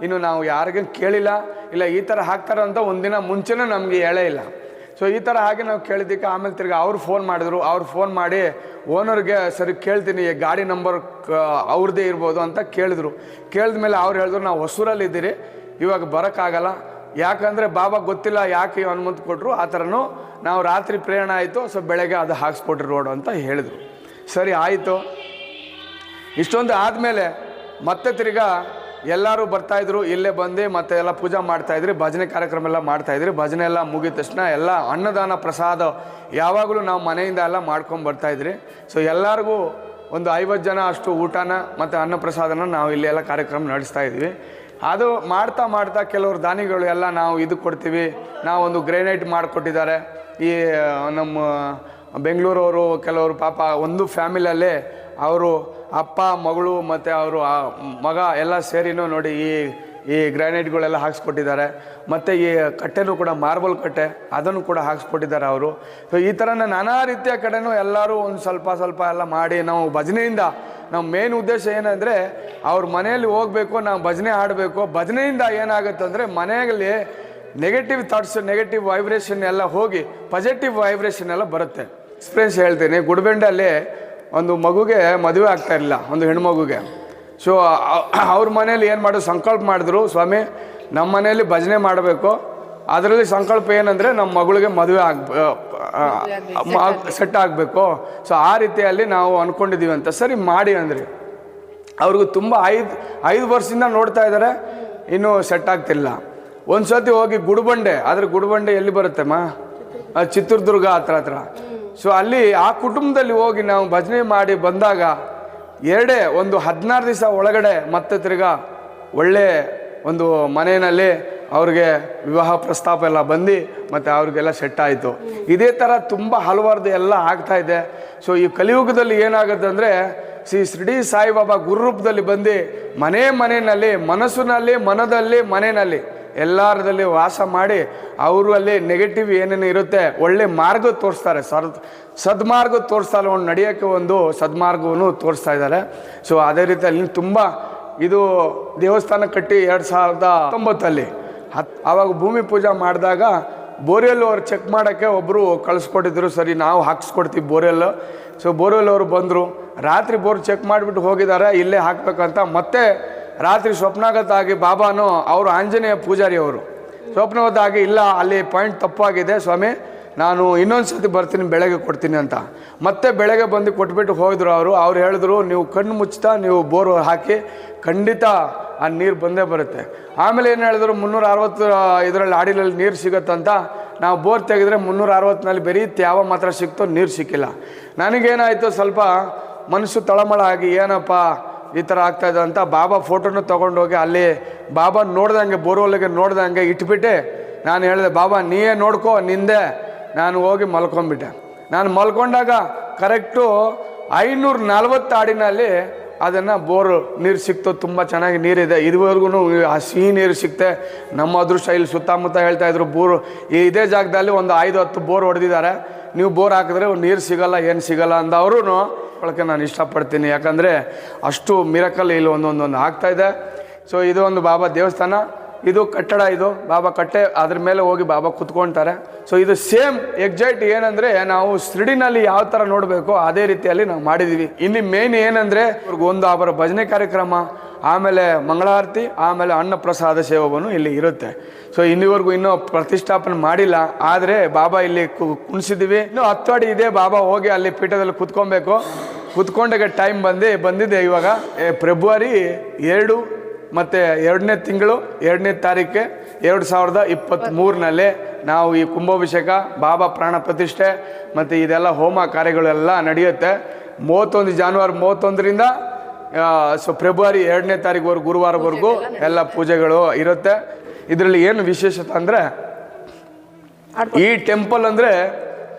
ಇನ್ನು ನಾವು ಯಾರಿಗೂ ಕೇಳಿಲ್ಲ, ಇಲ್ಲ ಈ ಥರ ಹಾಕ್ತಾರೆ ಅಂತ ಒಂದಿನ ಮುಂಚೆನೇ ನಮಗೆ ಹೇಳೇ ಇಲ್ಲ. ಸೊ ಈ ಥರ ಹಾಗೆ ನಾವು ಕೇಳಿದ್ದಕ್ಕೆ ಆಮೇಲೆ ತಿರ್ಗಿ ಅವ್ರು ಫೋನ್ ಮಾಡಿದ್ರು. ಅವ್ರು ಫೋನ್ ಮಾಡಿ ಓನರ್ಗೆ ಸರಿ ಕೇಳ್ತೀನಿ, ಗಾಡಿ ನಂಬರ್ ಅವ್ರದ್ದೇ ಇರ್ಬೋದು ಅಂತ ಕೇಳಿದ್ರು. ಕೇಳಿದ್ಮೇಲೆ ಅವ್ರು ಹೇಳಿದ್ರು, ನಾವು ಹೊಸೂರಲ್ಲಿದ್ದೀರಿ, ಇವಾಗ ಬರೋಕ್ಕಾಗಲ್ಲ, ಯಾಕಂದರೆ ಬಾಬಾ ಗೊತ್ತಿಲ್ಲ ಯಾಕೆ ಅನುಮತಿ ಕೊಟ್ಟರು, ಆ ಥರನೂ ನಾವು ರಾತ್ರಿ ಪ್ರಯಾಣ ಆಯಿತು, ಸೊ ಬೆಳಗ್ಗೆ ಅದು ಹಾಕ್ಸ್ಕೊಟ್ರಿ ರೋಡು ಅಂತ ಹೇಳಿದರು. ಸರಿ ಆಯಿತು. ಇಷ್ಟೊಂದು ಆದಮೇಲೆ ಮತ್ತೆ ತಿರ್ಗಾ ಎಲ್ಲರೂ ಬರ್ತಾಯಿದ್ರು, ಇಲ್ಲೇ ಬಂದು ಮತ್ತೆ ಎಲ್ಲ ಪೂಜೆ ಮಾಡ್ತಾಯಿದ್ರಿ, ಭಜನೆ ಕಾರ್ಯಕ್ರಮ ಎಲ್ಲ ಮಾಡ್ತಾಯಿದ್ರಿ. ಭಜನೆ ಎಲ್ಲ ಮುಗಿದ ತಕ್ಷಣ ಎಲ್ಲ ಅನ್ನದಾನ ಪ್ರಸಾದ ಯಾವಾಗಲೂ ನಾವು ಮನೆಯಿಂದ ಎಲ್ಲ ಮಾಡ್ಕೊಂಡು ಬರ್ತಾಯಿದ್ರಿ. ಸೊ ಎಲ್ಲರಿಗೂ ಒಂದು 50 ಜನ ಅಷ್ಟು ಊಟನ ಮತ್ತು ಅನ್ನ ಪ್ರಸಾದನ ನಾವು ಇಲ್ಲೆಲ್ಲ ಕಾರ್ಯಕ್ರಮ ನಡೆಸ್ತಾಯಿದ್ವಿ. ಅದು ಮಾಡ್ತಾ ಕೆಲವರು ದಾನಿಗಳು ಎಲ್ಲ ನಾವು ಇದು ಕೊಡ್ತೀವಿ, ನಾವು ಒಂದು ಗ್ರೇನೈಟ್ ಮಾಡಿಕೊಟ್ಟಿದ್ದಾರೆ. ಈ ನಮ್ಮ ಬೆಂಗಳೂರವರು ಕೆಲವರು ಪಾಪ ಒಂದು ಫ್ಯಾಮಿಲಿಯಲ್ಲೇ ಅವರು ಅಪ್ಪ ಮಗಳು ಮತ್ತು ಅವರು ಮಗ ಎಲ್ಲ ಸೇರಿನೂ ನೋಡಿ ಈ ಗ್ರಾನೈಟ್ಗಳೆಲ್ಲ ಹಾಕ್ಸ್ಕೊಟ್ಟಿದ್ದಾರೆ. ಮತ್ತು ಈ ಕಟ್ಟೆನೂ ಕೂಡ ಮಾರ್ಬಲ್ ಕಟ್ಟೆ ಅದನ್ನು ಕೂಡ ಹಾಕ್ಸ್ಕೊಟ್ಟಿದ್ದಾರೆ ಅವರು. ಸೊ ಈ ಥರ ನಾನಾ ರೀತಿಯ ಕಡೆನೂ ಎಲ್ಲರೂ ಒಂದು ಸ್ವಲ್ಪ ಎಲ್ಲ ಮಾಡಿ ನಾವು ಭಜನೆಯಿಂದ ನಮ್ಮ ಮೇನ್ ಉದ್ದೇಶ ಏನಂದರೆ ಅವ್ರ ಮನೆಯಲ್ಲಿ ಹೋಗಬೇಕು, ನಾವು ಭಜನೆ ಆಡಬೇಕು. ಭಜನೆಯಿಂದ ಏನಾಗುತ್ತೆ ಅಂದರೆ ಮನೆಯಲ್ಲಿ ನೆಗೆಟಿವ್ ಥಾಟ್ಸು ನೆಗೆಟಿವ್ ವೈಬ್ರೇಷನ್ ಎಲ್ಲ ಹೋಗಿ ಪಾಸಿಟಿವ್ ವೈಬ್ರೇಷನ್ ಎಲ್ಲ ಬರುತ್ತೆ. ಎಕ್ಸ್ಪೀರಿಯನ್ಸ್ ಹೇಳ್ತೀನಿ. ಗುಡಿಬೆಂಡಲ್ಲಿ ಒಂದು ಮಗುಗೆ ಮದುವೆ ಆಗ್ತಾ ಇರಲಿಲ್ಲ, ಒಂದು ಹೆಣ್ಮಗುಗೆ. ಸೊ ಅವ್ರ ಮನೇಲಿ ಏನು ಮಾಡೋದು ಸಂಕಲ್ಪ ಮಾಡಿದ್ರು, ಸ್ವಾಮಿ ನಮ್ಮ ಮನೆಯಲ್ಲಿ ಭಜನೆ ಮಾಡಬೇಕು, ಅದರಲ್ಲಿ ಸಂಕಲ್ಪ ಏನಂದರೆ ನಮ್ಮ ಮಗಳಿಗೆ ಮದುವೆ ಸೆಟ್ ಆಗಬೇಕು. ಸೊ ಆ ರೀತಿಯಲ್ಲಿ ನಾವು ಅಂದ್ಕೊಂಡಿದ್ದೀವಿ ಅಂತ. ಸರಿ ಮಾಡಿ ಅಂದ್ರಿ. ಅವ್ರಿಗೂ ತುಂಬ 5 ವರ್ಷದಿಂದ ನೋಡ್ತಾ ಇದ್ದಾರೆ, ಇನ್ನೂ ಸೆಟ್ ಆಗ್ತಿಲ್ಲ. ಒಂದು ಸರ್ತಿ ಹೋಗಿ ಗುಡಿಬಂಡೆ, ಆದರೆ ಗುಡಿಬಂಡೆ ಎಲ್ಲಿ ಬರುತ್ತೆಮ್ಮ, ಚಿತ್ರದುರ್ಗ ಹತ್ರ. ಸೊ ಅಲ್ಲಿ ಆ ಕುಟುಂಬದಲ್ಲಿ ಹೋಗಿ ನಾವು ಭಜನೆ ಮಾಡಿ ಬಂದಾಗ ಒಂದು 16 ದಿವಸ ಒಳಗಡೆ ಮತ್ತೆ ತಿರ್ಗಾ ಒಳ್ಳೆ ಒಂದು ಮನೆಯಲ್ಲಿ ಅವ್ರಿಗೆ ವಿವಾಹ ಪ್ರಸ್ತಾಪ ಎಲ್ಲ ಬಂದು ಮತ್ತು ಅವ್ರಿಗೆಲ್ಲ ಸೆಟ್ ಆಯಿತು. ಇದೇ ಥರ ತುಂಬ ಹಲವಾರ್ದು ಎಲ್ಲ ಆಗ್ತಾ ಇದೆ. ಸೊ ಈ ಕಲಿಯುಗದಲ್ಲಿ ಏನಾಗುತ್ತೆ ಅಂದರೆ ಶಿರಡಿ ಸಾಯಿಬಾಬಾ ಗುರುರೂಪದಲ್ಲಿ ಬಂದು ಮನೆಯಲ್ಲಿ ಮನಸ್ಸಿನಲ್ಲಿ ಮನೆಯಲ್ಲಿ ಎಲ್ಲರದಲ್ಲಿ ವಾಸ ಮಾಡಿ ಅವರು ಅಲ್ಲಿ ನೆಗೆಟಿವ್ ಏನೇನು ಇರುತ್ತೆ ಒಳ್ಳೆ ಮಾರ್ಗ ತೋರಿಸ್ತಾರೆ. ಸದ್ಮಾರ್ಗ ತೋರಿಸ್ತಾರೆ, ಒಂದು ನಡೆಯೋಕ್ಕೆ ಒಂದು ಸದ್ಮಾರ್ಗವನ್ನು ತೋರಿಸ್ತಾ ಇದ್ದಾರೆ. ಸೊ ಅದೇ ರೀತಿಯಲ್ಲಿ ತುಂಬ ಇದು ದೇವಸ್ಥಾನ ಕಟ್ಟಿ 2019 ಆವಾಗ ಭೂಮಿ ಪೂಜೆ ಮಾಡಿದಾಗ ಬೋರ್ವೆಲ್ ಅವ್ರು ಚೆಕ್ ಮಾಡೋಕ್ಕೆ ಒಬ್ಬರು ಕಳಿಸ್ಕೊಟ್ಟಿದ್ರು. ಸರಿ ನಾವು ಹಾಕ್ಸ್ಕೊಡ್ತೀವಿ ಬೋರ್ವೆಲ್. ಸೊ ಬೋರ್ವೆಲ್ ಅವರು ಬಂದರು, ರಾತ್ರಿ ಬೋರ್ ಚೆಕ್ ಮಾಡಿಬಿಟ್ಟು ಹೋಗಿದ್ದಾರೆ, ಇಲ್ಲೇ ಹಾಕಬೇಕಂತ. ಮತ್ತೆ ರಾತ್ರಿ ಸ್ವಪ್ನಾಗತಾಗಿ ಬಾಬಾನು ಅವರು ಆಂಜನೇಯ ಪೂಜಾರಿ ಅವರು ಸ್ವಪ್ನವತ್ತಾಗಿ, ಇಲ್ಲ ಅಲ್ಲಿ ಪಾಯಿಂಟ್ ತಪ್ಪಾಗಿದೆ ಸ್ವಾಮಿ, ನಾನು ಇನ್ನೊಂದು ಸರ್ತಿ ಬರ್ತೀನಿ, ಬೆಳಗ್ಗೆ ಕೊಡ್ತೀನಿ ಅಂತ. ಮತ್ತೆ ಬೆಳಗ್ಗೆ ಬಂದು ಕೊಟ್ಬಿಟ್ಟು ಹೋಗಿದ್ರು ಅವ್ರು ಹೇಳಿದ್ರು, ನೀವು ಕಣ್ಣು ಮುಚ್ತಾ ನೀವು ಬೋರ್ ಹಾಕಿ ಖಂಡಿತ ಆ ನೀರು ಬಂದೇ ಬರುತ್ತೆ. ಆಮೇಲೆ ಏನು ಹೇಳಿದ್ರು, 360 ಇದರಲ್ಲಿ ಆಡಿಲಲ್ಲಿ ನೀರು ಸಿಗುತ್ತಂತ. ನಾವು ಬೋರ್ ತೆಗೆದ್ರೆ 360ನಲ್ಲಿ ಬರೀ ತ್ಯಾವ ಮಾತ್ರ ಸಿಕ್ತು, ನೀರು ಸಿಕ್ಕಿಲ್ಲ. ನನಗೇನಾಯಿತು, ಸ್ವಲ್ಪ ಮನಸ್ಸು ತಳಮಳ ಆಗಿ ಏನಪ್ಪ ಈ ಥರ ಆಗ್ತಾಯಿದೆ ಅಂತ ಬಾಬಾ ಫೋಟೋನು ತೊಗೊಂಡೋಗಿ ಅಲ್ಲಿ ಬಾಬಾ ನೋಡ್ದಂಗೆ ಬೋರ್ವೆಲ್ಗೆ ನೋಡ್ದಂಗೆ ಇಟ್ಬಿಟ್ಟೆ. ನಾನು ಹೇಳಿದೆ, ಬಾಬಾ ನೀಯೇ ನೋಡ್ಕೋ ನಿಂದೆ. ನಾನು ಹೋಗಿ ಮಲ್ಕೊಂಡ್ಬಿಟ್ಟೆ. ನಾನು ಮಲ್ಕೊಂಡಾಗ ಕರೆಕ್ಟು 540 ಆಡಿನಲ್ಲಿ ಅದನ್ನು ಬೋರು ನೀರು ಸಿಕ್ತು. ತುಂಬ ಚೆನ್ನಾಗಿ ನೀರಿದೆ, ಇದುವರೆಗೂ ಆ ಸಿಹಿ ನೀರು ಸಿಕ್ತೆ. ನಮ್ಮ ಅದೃಷ್ಟ ಇಲ್ಲಿ ಸುತ್ತಮುತ್ತ ಹೇಳ್ತಾಯಿದ್ರು, ಇದೇ ಜಾಗದಲ್ಲಿ ಒಂದು 5-10 ಬೋರ್ ಹೊಡೆದಿದ್ದಾರೆ, ನೀವು ಬೋರ್ ಹಾಕಿದ್ರೆ ನೀರು ಸಿಗಲ್ಲ, ಏನು ಸಿಗಲ್ಲ ಅಂದವರು ಒಳಕ್ಕೆ ನಾನು ಇಷ್ಟಪಡ್ತೀನಿ. ಯಾಕಂದರೆ ಅಷ್ಟು ಮಿರಕಲ್ ಇಲ್ಲಿ ಒಂದೊಂದೊಂದು ಆಗ್ತಾಯಿದೆ. ಸೊ ಇದು ಒಂದು ಬಾಬಾ ದೇವಸ್ಥಾನ, ಇದು ಕಟ್ಟಡ, ಇದು ಬಾಬಾ ಕಟ್ಟೆ, ಅದ್ರ ಮೇಲೆ ಹೋಗಿ ಬಾಬಾ ಕುತ್ಕೊಳ್ತಾರೆ. ಸೊ ಇದು ಸೇಮ್ ಎಕ್ಸಾಕ್ಟ್ ಏನಂದರೆ ನಾವು ಶಿರಡಿನಲ್ಲಿ ಯಾವ ಥರ ನೋಡಬೇಕು ಅದೇ ರೀತಿಯಲ್ಲಿ ನಾವು ಮಾಡಿದ್ದೀವಿ. ಇಲ್ಲಿ ಮೇನ್ ಏನಂದರೆ ಒಂದು ಅವರ ಭಜನೆ ಕಾರ್ಯಕ್ರಮ, ಆಮೇಲೆ ಮಂಗಳಾರತಿ, ಆಮೇಲೆ ಅನ್ನ ಪ್ರಸಾದ ಸೇವವನ್ನು ಇಲ್ಲಿ ಇರುತ್ತೆ. ಸೊ ಇಲ್ಲಿವರೆಗೂ ಇನ್ನೂ ಪ್ರತಿಷ್ಠಾಪನೆ ಮಾಡಿಲ್ಲ, ಆದರೆ ಬಾಬಾ ಇಲ್ಲಿ ಕುಣಿಸಿದ್ದೀವಿ. ಇನ್ನೂ 10 ಅಡಿ ಇದೆ, ಬಾಬಾ ಹೋಗಿ ಅಲ್ಲಿ ಪೀಠದಲ್ಲಿ ಕುತ್ಕೊಂಡಾಗ ಟೈಮ್ ಬಂದಿದೆ ಇವಾಗ ಫೆಬ್ರವರಿ 2 ಮತ್ತು 2ನೇ ತಿಂಗಳು 2ನೇ ತಾರೀಕು 2023ನಲ್ಲಿ ನಾವು ಈ ಕುಂಭಾಭಿಷೇಕ, ಬಾಬಾ ಪ್ರಾಣ ಪ್ರತಿಷ್ಠೆ ಮತ್ತು ಇದೆಲ್ಲ ಹೋಮ ಕಾರ್ಯಗಳೆಲ್ಲ ನಡೆಯುತ್ತೆ. 31 ಜಾನ್ವರಿ 31ರಿಂದ ಸೊ ಫೆಬ್ರವರಿ 2ನೇ ತಾರೀಕುವರೆಗೂ ಗುರುವಾರವರೆಗೂ ಎಲ್ಲ ಪೂಜೆಗಳು ಇರುತ್ತೆ. ಇದರಲ್ಲಿ ಏನು ವಿಶೇಷತೆ ಅಂದರೆ, ಈ ಟೆಂಪಲ್ ಅಂದರೆ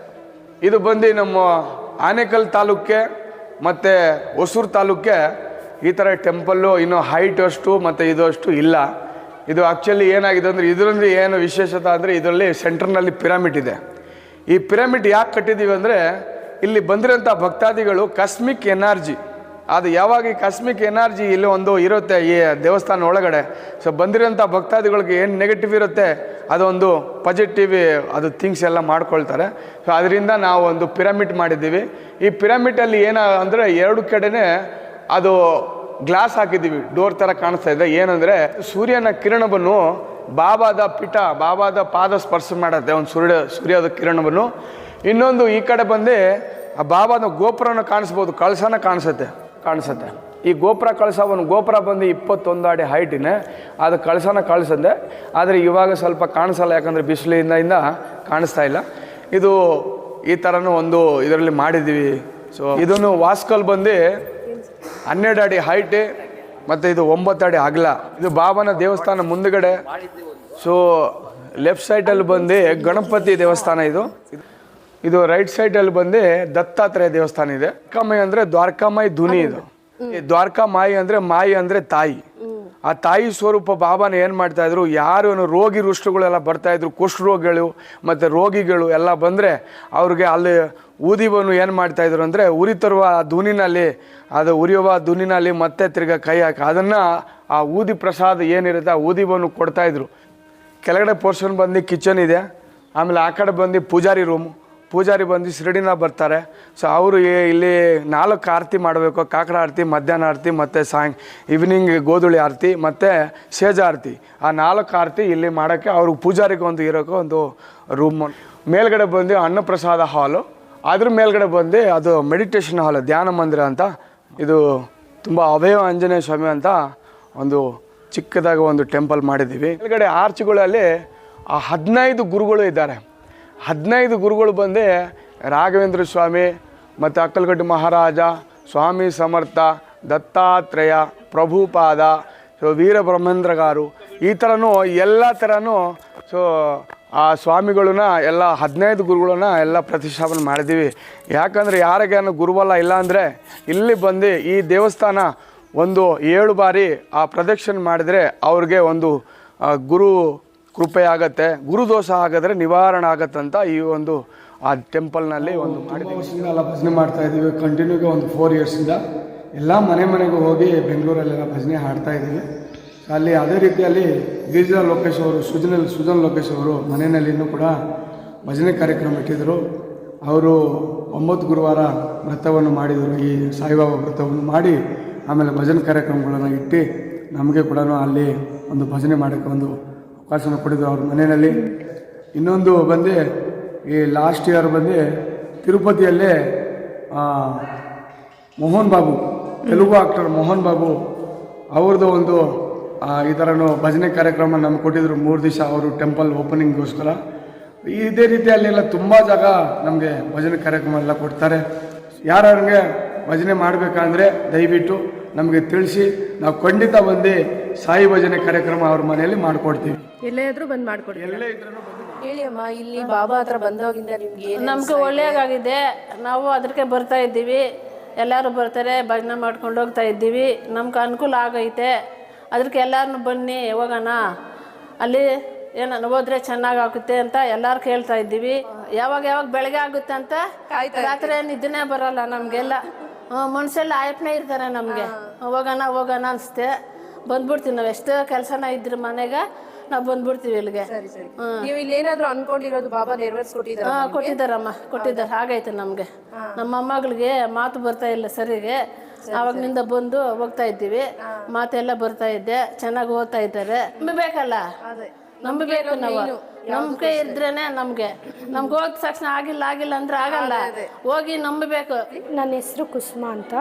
ಇದು ಬಂದು ನಮ್ಮ ಆನೇಕಲ್ ತಾಲೂಕಿಗೆ ಮತ್ತು ಹೊಸೂರು ತಾಲೂಕಿಗೆ ಈ ಥರ ಟೆಂಪಲ್ಲು ಇನ್ನೂ ಹೈಟ್ ಅಷ್ಟು ಮತ್ತು ಇದು ಅಷ್ಟು ಇಲ್ಲ. ಇದು ಆ್ಯಕ್ಚುಲಿ ಏನಾಗಿದೆ ಅಂದರೆ, ಇದರಲ್ಲಿ ಏನು ವಿಶೇಷತೆ ಅಂದರೆ, ಇದರಲ್ಲಿ ಸೆಂಟ್ರ್ನಲ್ಲಿ ಪಿರಮಿಡ್ ಇದೆ. ಈ ಪಿರಮಿಡ್ ಯಾಕೆ ಕಟ್ಟಿದ್ದೀವಿ ಅಂದರೆ, ಇಲ್ಲಿ ಬಂದಿರೋಂಥ ಭಕ್ತಾದಿಗಳು ಕಾಸ್ಮಿಕ್ ಎನರ್ಜಿ, ಅದು ಯಾವಾಗ ಈ ಕಾಸ್ಮಿಕ್ ಎನರ್ಜಿ ಇಲ್ಲಿ ಒಂದು ಇರುತ್ತೆ ಈ ದೇವಸ್ಥಾನ ಒಳಗಡೆ. ಸೊ ಬಂದಿರೋಂಥ ಭಕ್ತಾದಿಗಳಿಗೆ ಏನು ನೆಗೆಟಿವ್ ಇರುತ್ತೆ ಅದೊಂದು ಪಾಸಿಟಿವ್ ಅದು ಥಿಂಗ್ಸ್ ಎಲ್ಲ ಮಾಡ್ಕೊಳ್ತಾರೆ. ಸೊ ಅದರಿಂದ ನಾವು ಒಂದು ಪಿರಮಿಡ್ ಮಾಡಿದ್ದೀವಿ. ಈ ಪಿರಮಿಡಲ್ಲಿ ಏನು ಅಂದರೆ 2 ಕಡೆನೇ ಅದು ಗ್ಲಾಸ್ ಹಾಕಿದ್ದೀವಿ, ಡೋರ್ ಥರ ಕಾಣಿಸ್ತಾ ಇದೆ. ಏನಂದರೆ ಸೂರ್ಯನ ಕಿರಣವನ್ನು ಬಾಬಾದ ಬಾಬಾದ ಪಾದ ಸ್ಪರ್ಶ ಮಾಡುತ್ತೆ, ಒಂದು ಸೂರ್ಯದ ಕಿರಣವನ್ನು. ಇನ್ನೊಂದು ಈ ಕಡೆ ಬಂದು ಆ ಬಾಬಾದ ಗೋಪುರನ ಕಾಣಿಸ್ಬೋದು, ಕಳಸನ ಕಾಣಿಸುತ್ತೆ. ಈ ಗೋಪುರ ಬಂದು 21 ಅಡಿ ಹೈಟಿನೇ, ಅದು ಕಳಸನ ಕಾಣಿಸುತ್ತೆ. ಆದರೆ ಇವಾಗ ಸ್ವಲ್ಪ ಕಾಣಿಸಲ್ಲ, ಯಾಕಂದರೆ ಬಿಸಿಲಿಂದ ಕಾಣಿಸ್ತಾ ಇಲ್ಲ. ಇದು ಈ ಥರನೂ ಒಂದು ಇದರಲ್ಲಿ ಮಾಡಿದ್ದೀವಿ. ಸೊ ಇದನ್ನು ವಾಸ್ಕಲ್ ಬಂದು 12 ಅಡಿ ಹೈಟ್ ಮತ್ತು ಇದು 9 ಅಡಿ ಅಗಲ. ಇದು ಬಾಬಾನ ದೇವಸ್ಥಾನ ಮುಂದುಗಡೆ. ಸೊ ಲೆಫ್ಟ್ ಸೈಡಲ್ಲಿ ಬಂದು ಗಣಪತಿ ದೇವಸ್ಥಾನ ಇದು ರೈಟ್ ಸೈಡಲ್ಲಿ ಬಂದು ದತ್ತಾತ್ರೇಯ ದೇವಸ್ಥಾನ ಇದೆ. ದ್ವಾರಕಾಮಾಯಿ ಅಂದರೆ ದ್ವಾರಕಾಮಾಯಿ ಧ್ವನಿ. ಇದು ದ್ವಾರಕಾಮಾಯಿ ಅಂದರೆ ಮಾಯಿ ಅಂದರೆ ತಾಯಿ. ಆ ತಾಯಿ ಸ್ವರೂಪ ಬಾಬಾನ ಏನು ಮಾಡ್ತಾಯಿದ್ರು, ಯಾರು ರೋಗಿ ರುಷ್ಟುಗಳೆಲ್ಲ ಬರ್ತಾಯಿದ್ರು, ಕುಷ್ಠರೋಗಿಗಳು ಮತ್ತು ರೋಗಿಗಳು ಎಲ್ಲ ಬಂದರೆ ಅವ್ರಿಗೆ ಅಲ್ಲಿ ಊದಿವನ್ನು ಏನು ಮಾಡ್ತಾಯಿದ್ರು ಅಂದರೆ, ಉರಿತರುವ ಧುನಿನಲ್ಲಿ, ಅದು ಉರಿಯುವ ಧುನಿನಲ್ಲಿ ಮತ್ತೆ ತಿರ್ಗಾ ಕೈ ಹಾಕಿ ಅದನ್ನು ಆ ಊದಿ ಪ್ರಸಾದ ಏನಿರುತ್ತೆ ಆ ಊದಿವನ್ನು ಕೊಡ್ತಾಯಿದ್ರು. ಕೆಳಗಡೆ ಪೋರ್ಷನ್ ಬಂದು ಕಿಚನ್ ಇದೆ, ಆಮೇಲೆ ಆ ಕಡೆ ಬಂದು ಪೂಜಾರಿ ರೂಮು, ಪೂಜಾರಿ ಬಂದು ಶಿರಡಿನ ಬರ್ತಾರೆ. ಸೊ ಅವರು ಇಲ್ಲಿ 4 ಆರತಿ ಮಾಡಬೇಕು. ಕಾಕಡ ಆರತಿ, ಮಧ್ಯಾಹ್ನ ಆರತಿ ಮತ್ತು ಈವ್ನಿಂಗ್ ಗೋಧುಳಿ ಆರತಿ ಮತ್ತು ಸೇಜ ಆರತಿ. ಆ 4 ಆರತಿ ಇಲ್ಲಿ ಮಾಡೋಕ್ಕೆ ಅವ್ರಿಗೆ ಪೂಜಾರಿಗೆ ಒಂದು ಇರೋಕ್ಕೆ ಒಂದು ರೂಮ್. ಮೇಲ್ಗಡೆ ಬಂದು ಅನ್ನಪ್ರಸಾದ ಹಾಲು, ಅದ್ರ ಮೇಲ್ಗಡೆ ಬಂದು ಅದು ಮೆಡಿಟೇಷನ್ ಹಾಲು, ಧ್ಯಾನ ಮಂದಿರ ಅಂತ. ಇದು ತುಂಬ ಅಭಯ ಆಂಜನೇಯ ಸ್ವಾಮಿ ಅಂತ ಒಂದು ಚಿಕ್ಕದಾಗಿ ಒಂದು ಟೆಂಪಲ್ ಮಾಡಿದ್ದೀವಿ. ಮೇಲ್ಗಡೆ ಆರ್ಚ್ಗಳಲ್ಲಿ 15 ಗುರುಗಳು ಇದ್ದಾರೆ. 15 ಗುರುಗಳು ಬಂದು ರಾಘವೇಂದ್ರ ಸ್ವಾಮಿ ಮತ್ತು ಅಕ್ಕಲಗಡ್ಡಿ ಮಹಾರಾಜ, ಸ್ವಾಮಿ ಸಮರ್ಥ, ದತ್ತಾತ್ರೇಯ, ಪ್ರಭುಪಾದ, ಸೊ ವೀರಬ್ರಹ್ಮೇಂದ್ರಗಾರು, ಈ ಥರನೂ ಎಲ್ಲ ಥರನೂ ಸೊ ಆ ಸ್ವಾಮಿಗಳನ್ನ ಎಲ್ಲ 15 ಗುರುಗಳನ್ನ ಎಲ್ಲ ಪ್ರತಿಷ್ಠಾಪನೆ ಮಾಡಿದ್ದೀವಿ. ಯಾಕಂದರೆ ಯಾರಿಗೇನು ಗುರುವಲ್ಲ ಇಲ್ಲ ಅಂದರೆ ಇಲ್ಲಿ ಬಂದು ಈ ದೇವಸ್ಥಾನ ಒಂದು 7 ಬಾರಿ ಆ ಪ್ರದಕ್ಷಿಣೆ ಮಾಡಿದರೆ ಅವ್ರಿಗೆ ಒಂದು ಗುರು ಕೃಪೆ ಆಗತ್ತೆ, ಗುರುದೋಷ ಆಗಿದ್ರೆ ನಿವಾರಣೆ ಆಗತ್ತಂತ ಈ ಒಂದು ಆ ಟೆಂಪಲ್ನಲ್ಲಿ ಒಂದು ಮಾಡಿದ್ದೀವಿ. ವರ್ಷದಿಂದ ಭಜನೆ ಮಾಡ್ತಾಯಿದ್ದೀವಿ ಕಂಟಿನ್ಯೂಗೆ ಒಂದು 4 ಇಯರ್ಸಿಂದ. ಎಲ್ಲ ಮನೆಗೂ ಹೋಗಿ ಬೆಂಗಳೂರಲ್ಲೆಲ್ಲ ಭಜನೆ ಹಾಡ್ತಾಯಿದ್ದೀವಿ. ಅಲ್ಲಿ ಅದೇ ರೀತಿಯಲ್ಲಿ ಗಿರಿಜಾ ಲೋಕೇಶ್ ಅವರು, ಸುಜನ್ ಲೋಕೇಶ್ ಅವರು ಮನೆಯಲ್ಲಿ ಇನ್ನೂ ಕೂಡ ಭಜನೆ ಕಾರ್ಯಕ್ರಮ ಇಟ್ಟಿದ್ದರು. ಅವರು 9 ಗುರುವಾರ ವ್ರತವನ್ನು ಮಾಡಿದರು. ಈ ಸಾಯಿಬಾಬಾ ವ್ರತವನ್ನು ಮಾಡಿ ಆಮೇಲೆ ಭಜನೆ ಕಾರ್ಯಕ್ರಮಗಳನ್ನು ಇಟ್ಟು ನಮಗೆ ಕೂಡ ಅಲ್ಲಿ ಒಂದು ಭಜನೆ ಮಾಡೋಕ್ಕೆ ಒಂದು ಅವಕಾಶನ ಕೊಟ್ಟಿದ್ದರು ಅವ್ರ ಮನೆಯಲ್ಲಿ. ಇನ್ನೊಂದು ಬಂದು ಈ ಲಾಸ್ಟ್ ಇಯರ್ ಬಂದು ತಿರುಪತಿಯಲ್ಲೇ ಮೋಹನ್ ಬಾಬು, ತೆಲುಗು ಆಕ್ಟರ್ ಮೋಹನ್ ಬಾಬು ಅವ್ರದ್ದು ಒಂದು ಈ ಥರನೂ ಭಜನೆ ಕಾರ್ಯಕ್ರಮ ನಮ್ಗೆ ಕೊಟ್ಟಿದ್ರು 3 ದಿವಸ ಅವರು ಟೆಂಪಲ್ ಓಪನಿಂಗ್ಗೋಸ್ಕರ. ಇದೇ ರೀತಿಯಲ್ಲೆಲ್ಲ ತುಂಬ ಜಾಗ ನಮಗೆ ಭಜನೆ ಕಾರ್ಯಕ್ರಮ ಎಲ್ಲ ಕೊಡ್ತಾರೆ. ಯಾರಿಗೆ ಭಜನೆ ಮಾಡಬೇಕಂದ್ರೆ ದಯವಿಟ್ಟು ನಮಗೆ ತಿಳಿಸಿ, ನಾವು ಖಂಡಿತ ಬಂದು ಸಾಯಿ ಭಜನೆ ಕಾರ್ಯಕ್ರಮ ಅವ್ರ ಮನೆಯಲ್ಲಿ ಮಾಡಿಕೊಡ್ತೀವಿ. ಎಲ್ಲೇ ಇದ್ರೂ ಬಂದು ಮಾಡ್ಕೊಡ್ತೀವಿ. ಎಲ್ಲೇ ಇದ್ರೂ ಹೇಳಿ ಅಮ್ಮ, ಇಲ್ಲಿ ಬಾಬಾ ಹತ್ರ ಬಂದೋಗಿಂದ ನಿಮ್ಗೆ ನಮ್ಗೆ ಒಳ್ಳೆಯದಾಗಿದೆ. ನಾವು ಅದಕ್ಕೆ ಬರ್ತಾ ಇದ್ದೀವಿ, ಎಲ್ಲರೂ ಬರ್ತಾರೆ, ಭಜನೆ ಮಾಡ್ಕೊಂಡು ಹೋಗ್ತಾ ಇದ್ದೀವಿ. ನಮ್ಗೆ ಅನುಕೂಲ ಆಗೈತೆ. ಅದಕ್ಕೆ ಎಲ್ಲರೂ ಬನ್ನಿ ಹೋಗೋಣ, ಅಲ್ಲಿ ಏನೋ ಹೋದ್ರೆ ಚೆನ್ನಾಗಾಗುತ್ತೆ ಅಂತ ಎಲ್ಲರೂ ಕೇಳ್ತಾ ಇದ್ದೀವಿ. ಯಾವಾಗ ಬೆಳಗ್ಗೆ ಆಗುತ್ತೆ ಅಂತ ರಾತ್ರಿ ನಿದ್ದೆನೇ ಬರೋಲ್ಲ ನಮಗೆಲ್ಲ. ಮನುಷ್ಯೆಲ್ಲ ಆಯಪ್ಪನೇ ಇರ್ತಾರೆ ನಮಗೆ. ಹೋಗೋಣ ಅನಿಸುತ್ತೆ, ಬಂದ್ಬಿಡ್ತೀವಿ. ನಾವು ಎಷ್ಟೋ ಕೆಲಸನ ಇದ್ರೆ ಮನೆಗೆ ನಾವು ಬಂದ್ಬಿಡ್ತೀವಿ ಇಲ್ಲಿಗೆ. ನೀವು ಇಲ್ಲಿ ಏನಾದ್ರು ಅನ್ಕೊಂಡಿರೋದು ಬಾಬಾ ನೆರವೇರಿಸ್ಕೊಟ್ಟಿದ್ದಾರೆ? ಕೊಟ್ಟಿದ್ದಾರೆ. ಆಗೈತೆ ನಮಗೆ. ನಮ್ಮ ಮೊಮ್ಮಗಳಿಗೆ ಮಾತು ಬರ್ತಾ ಇಲ್ಲ ಸರಿಗೆ, ಆವಾಗಿನಿಂದ ಬಂದು ಹೋಗ್ತಾ ಇದ್ದೀವಿ. ಮಾತೆಲ್ಲ ಬರ್ತಾ ಇದ್ದೆ, ಚೆನ್ನಾಗಿ ಓದ್ತಾ ಇದ್ದಾರೆ. ನಂಬಬೇಕಲ್ಲ, ನಂಬಬೇಕು ನಾವು. ನಂಬಿಕೆ ಇದ್ರೇನೆ ನಮ್ಗೆ ಹೋದ ತಕ್ಷಣ ಆಗಿಲ್ಲ ಅಂದ್ರೆ ಆಗಲ್ಲ. ಹೋಗಿ ನಂಬಬೇಕು. ನನ್ನ ಹೆಸರು ಕುಸುಮಾ ಅಂತ.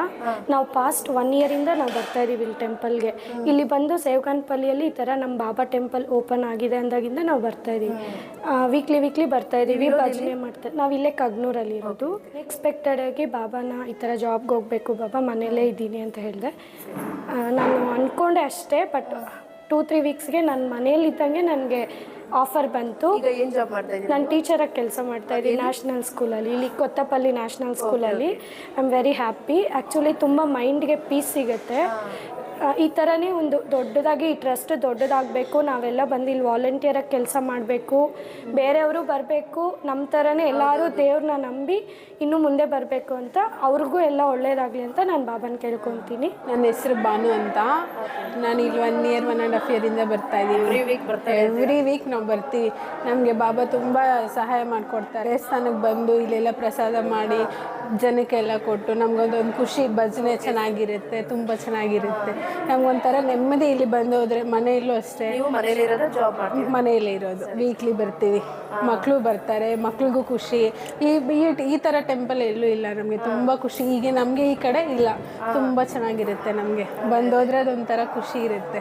ನಾವು ಪಾಸ್ಟ್ 1 ಇಯರಿಂದ ನಾವು ಬರ್ತಾ ಇದೀವಿ ಇಲ್ಲಿ ಟೆಂಪಲ್ಗೆ. ಇಲ್ಲಿ ಬಂದು ಸೇವಕನಪಲ್ಲಿಯಲ್ಲಿ ಈ ಥರ ನಮ್ಮ ಬಾಬಾ ಟೆಂಪಲ್ ಓಪನ್ ಆಗಿದೆ ಅಂದಾಗಿಂದ ನಾವು ಬರ್ತಾ ಇದೀವಿ. ವೀಕ್ಲಿ ಬರ್ತಾ ಇದೀವಿ, ಭಜನೆ ಮಾಡ್ತಾ. ನಾವು ಇಲ್ಲೇ ಕಗ್ನೂರಲ್ಲಿ ಇರೋದು. ಎಕ್ಸ್ಪೆಕ್ಟೆಡ್ ಆಗಿ ಬಾಬಾನ ಈ ಥರ ಜಾಬ್ಗೆ ಹೋಗ್ಬೇಕು ಬಾಬಾ, ಮನೇಲೇ ಇದ್ದೀನಿ ಅಂತ ಹೇಳಿದೆ. ನಾನು ಅಂದ್ಕೊಂಡೆ ಅಷ್ಟೇ. ಬಟ್ 2-3 ವೀಕ್ಸ್ಗೆ ನನ್ನ ಮನೇಲಿದ್ದಂಗೆ ನನಗೆ ಆಫರ್ ಬಂತು. ಏನು ಜಾಬ್ ಮಾಡ್ತಾ ಇದ್ದೀನಿ? ನಾನು ಟೀಚರಾಗಿ ಕೆಲಸ ಮಾಡ್ತಾ ಇದ್ದೀನಿ ನ್ಯಾಷನಲ್ ಸ್ಕೂಲಲ್ಲಿ, ಇಲ್ಲಿ ಕೊತ್ತಪಲ್ಲಿ ನ್ಯಾಷನಲ್ ಸ್ಕೂಲಲ್ಲಿ. I am very happy. Actually ತುಂಬ ಮೈಂಡ್ಗೆ ಪೀಸ್ ಸಿಗುತ್ತೆ. ಈ ಥರನೇ ಒಂದು ದೊಡ್ಡದಾಗಿ ಈ ಟ್ರಸ್ಟ್ ದೊಡ್ಡದಾಗಬೇಕು. ನಾವೆಲ್ಲ ಬಂದು ಇಲ್ಲಿ ವಾಲಂಟಿಯರಾಗಿ ಕೆಲಸ ಮಾಡಬೇಕು, ಬೇರೆಯವರು ಬರಬೇಕು. ನಮ್ಮ ಥರನೇ ಎಲ್ಲರೂ ದೇವ್ರನ್ನ ನಂಬಿ ಇನ್ನೂ ಮುಂದೆ ಬರಬೇಕು ಅಂತ, ಅವ್ರಿಗೂ ಎಲ್ಲ ಒಳ್ಳೇದಾಗಲಿ ಅಂತ ನಾನು ಬಾಬಾನ ಕೇಳ್ಕೊತೀನಿ. ನನ್ನ ಹೆಸರು ಬಾನು ಅಂತ. ನಾನು ಇಲ್ಲಿ 1 ಇಯರ್ 1.5 ಇಯರಿಂದ ಬರ್ತಾ ಇದ್ದೀವಿ. ಎವ್ರಿ ವೀಕ್ ನಾವು ಬರ್ತೀವಿ. ನಮಗೆ ಬಾಬಾ ತುಂಬ ಸಹಾಯ ಮಾಡಿಕೊಡ್ತಾರೆ. ದೇವಸ್ಥಾನಕ್ಕೆ ಬಂದು ಇಲ್ಲೆಲ್ಲ ಪ್ರಸಾದ ಮಾಡಿ ಜನಕ್ಕೆಲ್ಲ ಕೊಟ್ಟು ನಮಗೊಂದೊಂದು ಖುಷಿ. ಭಜನೆ ಚೆನ್ನಾಗಿರುತ್ತೆ, ತುಂಬ ಚೆನ್ನಾಗಿರುತ್ತೆ. ನಮಗೊಂಥರ ನೆಮ್ಮದಿ ಇಲ್ಲಿ ಬಂದು ಹೋದರೆ. ಮನೆಯಲ್ಲೂ ಅಷ್ಟೇ, ಮನೆಯಲ್ಲೇ ಇರೋದು. ವೀಕ್ಲಿ ಬರ್ತೀವಿ, ಮಕ್ಕಳು ಬರ್ತಾರೆ, ಮಕ್ಳಿಗೂ ಖುಷಿ. ಈ ಥರ ಟೆಂಪಲ್ ಎಲ್ಲೂ ಇಲ್ಲ. ನಮಗೆ ತುಂಬ ಖುಷಿ. ಈಗ ನಮಗೆ ಈ ಕಡೆ ಇಲ್ಲ, ತುಂಬ ಚೆನ್ನಾಗಿರುತ್ತೆ. ನಮಗೆ ಬಂದೋದ್ರೆ ಅದೊಂಥರ ಖುಷಿ ಇರುತ್ತೆ.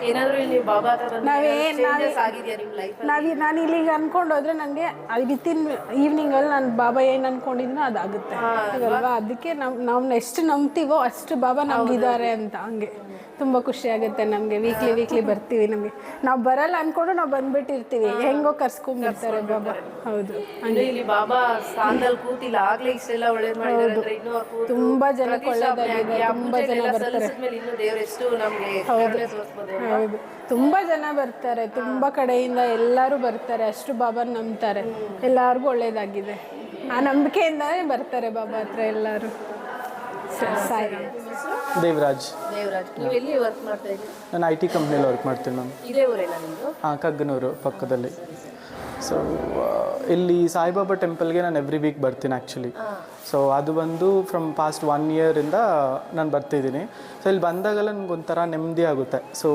ನಾನು ಇಲ್ಲಿಗೆ ಅನ್ಕೊಂಡೋದ್ರೆ ನನಗೆ ವಿತಿನ್ ಈವ್ನಿಂಗಲ್ಲಿ ನಾನು ಬಾಬಾ ಏನು ಅನ್ಕೊಂಡಿದ್ದೀನೋ ಅದಾಗುತ್ತೆ ಅಲ್ವಾ. ಅದಕ್ಕೆ ನಾವು ಎಷ್ಟು ನಂಬ್ತೀವೋ ಅಷ್ಟು ಬಾಬಾ ನಮಗಿದ್ದಾರೆ ಅಂತ. ಹಂಗೆ ತುಂಬ ಖುಷಿ ಆಗುತ್ತೆ ನಮಗೆ. ವೀಕ್ಲಿ ಬರ್ತೀವಿ. ನಮಗೆ ನಾವು ಬರಲ್ಲ ಅಂದ್ಕೊಂಡು ನಾವು ಬಂದ್ಬಿಟ್ಟಿರ್ತೀವಿ. ಹೆಂಗೋ ಕರ್ಸ್ಕೊಂಡ್ಬಿಡ್ತಾರೆ ಬಾಬಾ. ಹೌದು, ತುಂಬ ಜನಕ್ಕೆ ಒಳ್ಳೇದಾಗಿದೆ. ತುಂಬ ಜನ ಬರ್ತಾರೆ. ಹೌದು, ತುಂಬ ಜನ ಬರ್ತಾರೆ. ತುಂಬ ಕಡೆಯಿಂದ ಎಲ್ಲರೂ ಬರ್ತಾರೆ. ಅಷ್ಟು ಬಾಬಾನ ನಂಬ್ತಾರೆ. ಎಲ್ಲರಿಗೂ ಒಳ್ಳೇದಾಗಿದೆ. ಆ ನಂಬಿಕೆಯಿಂದಲೇ ಬರ್ತಾರೆ ಬಾಬಾ ಹತ್ರ ಎಲ್ಲರೂ. ಸಾಯಿ ದೇವರಾಜ್. ನೀವು ಎಲ್ಲಿ ವರ್ಕ್ ಮಾಡ್ತಾ ಇದ್ದೀರಿ? ನಾನು IT ಕಂಪ್ನಿಯಲ್ಲಿ ವರ್ಕ್ ಮಾಡ್ತೀನಿ ಮ್ಯಾಮ್. ಇದೇ ಊರೇನಾ ನಿಮ್ಮದು? ಕಗ್ಗನೂರು ಪಕ್ಕದಲ್ಲಿ. ಸೊ ಇಲ್ಲಿ ಸಾಯಿಬಾಬಾ ಟೆಂಪಲ್ಗೆ ನಾನು ಎವ್ರಿ ವೀಕ್ ಬರ್ತೀನಿ ಆ್ಯಕ್ಚುಲಿ. ಸೊ ಅದು ಬಂದು ಫ್ರಮ್ ಪಾಸ್ಟ್ 1 ಇಯರಿಂದ ನಾನು ಬರ್ತಿದ್ದೀನಿ. ಸೊ ಇಲ್ಲಿ ಬಂದಾಗೆಲ್ಲ ನನಗೆ ಒಂಥರ ನೆಮ್ಮದಿ ಆಗುತ್ತೆ. ಸೊ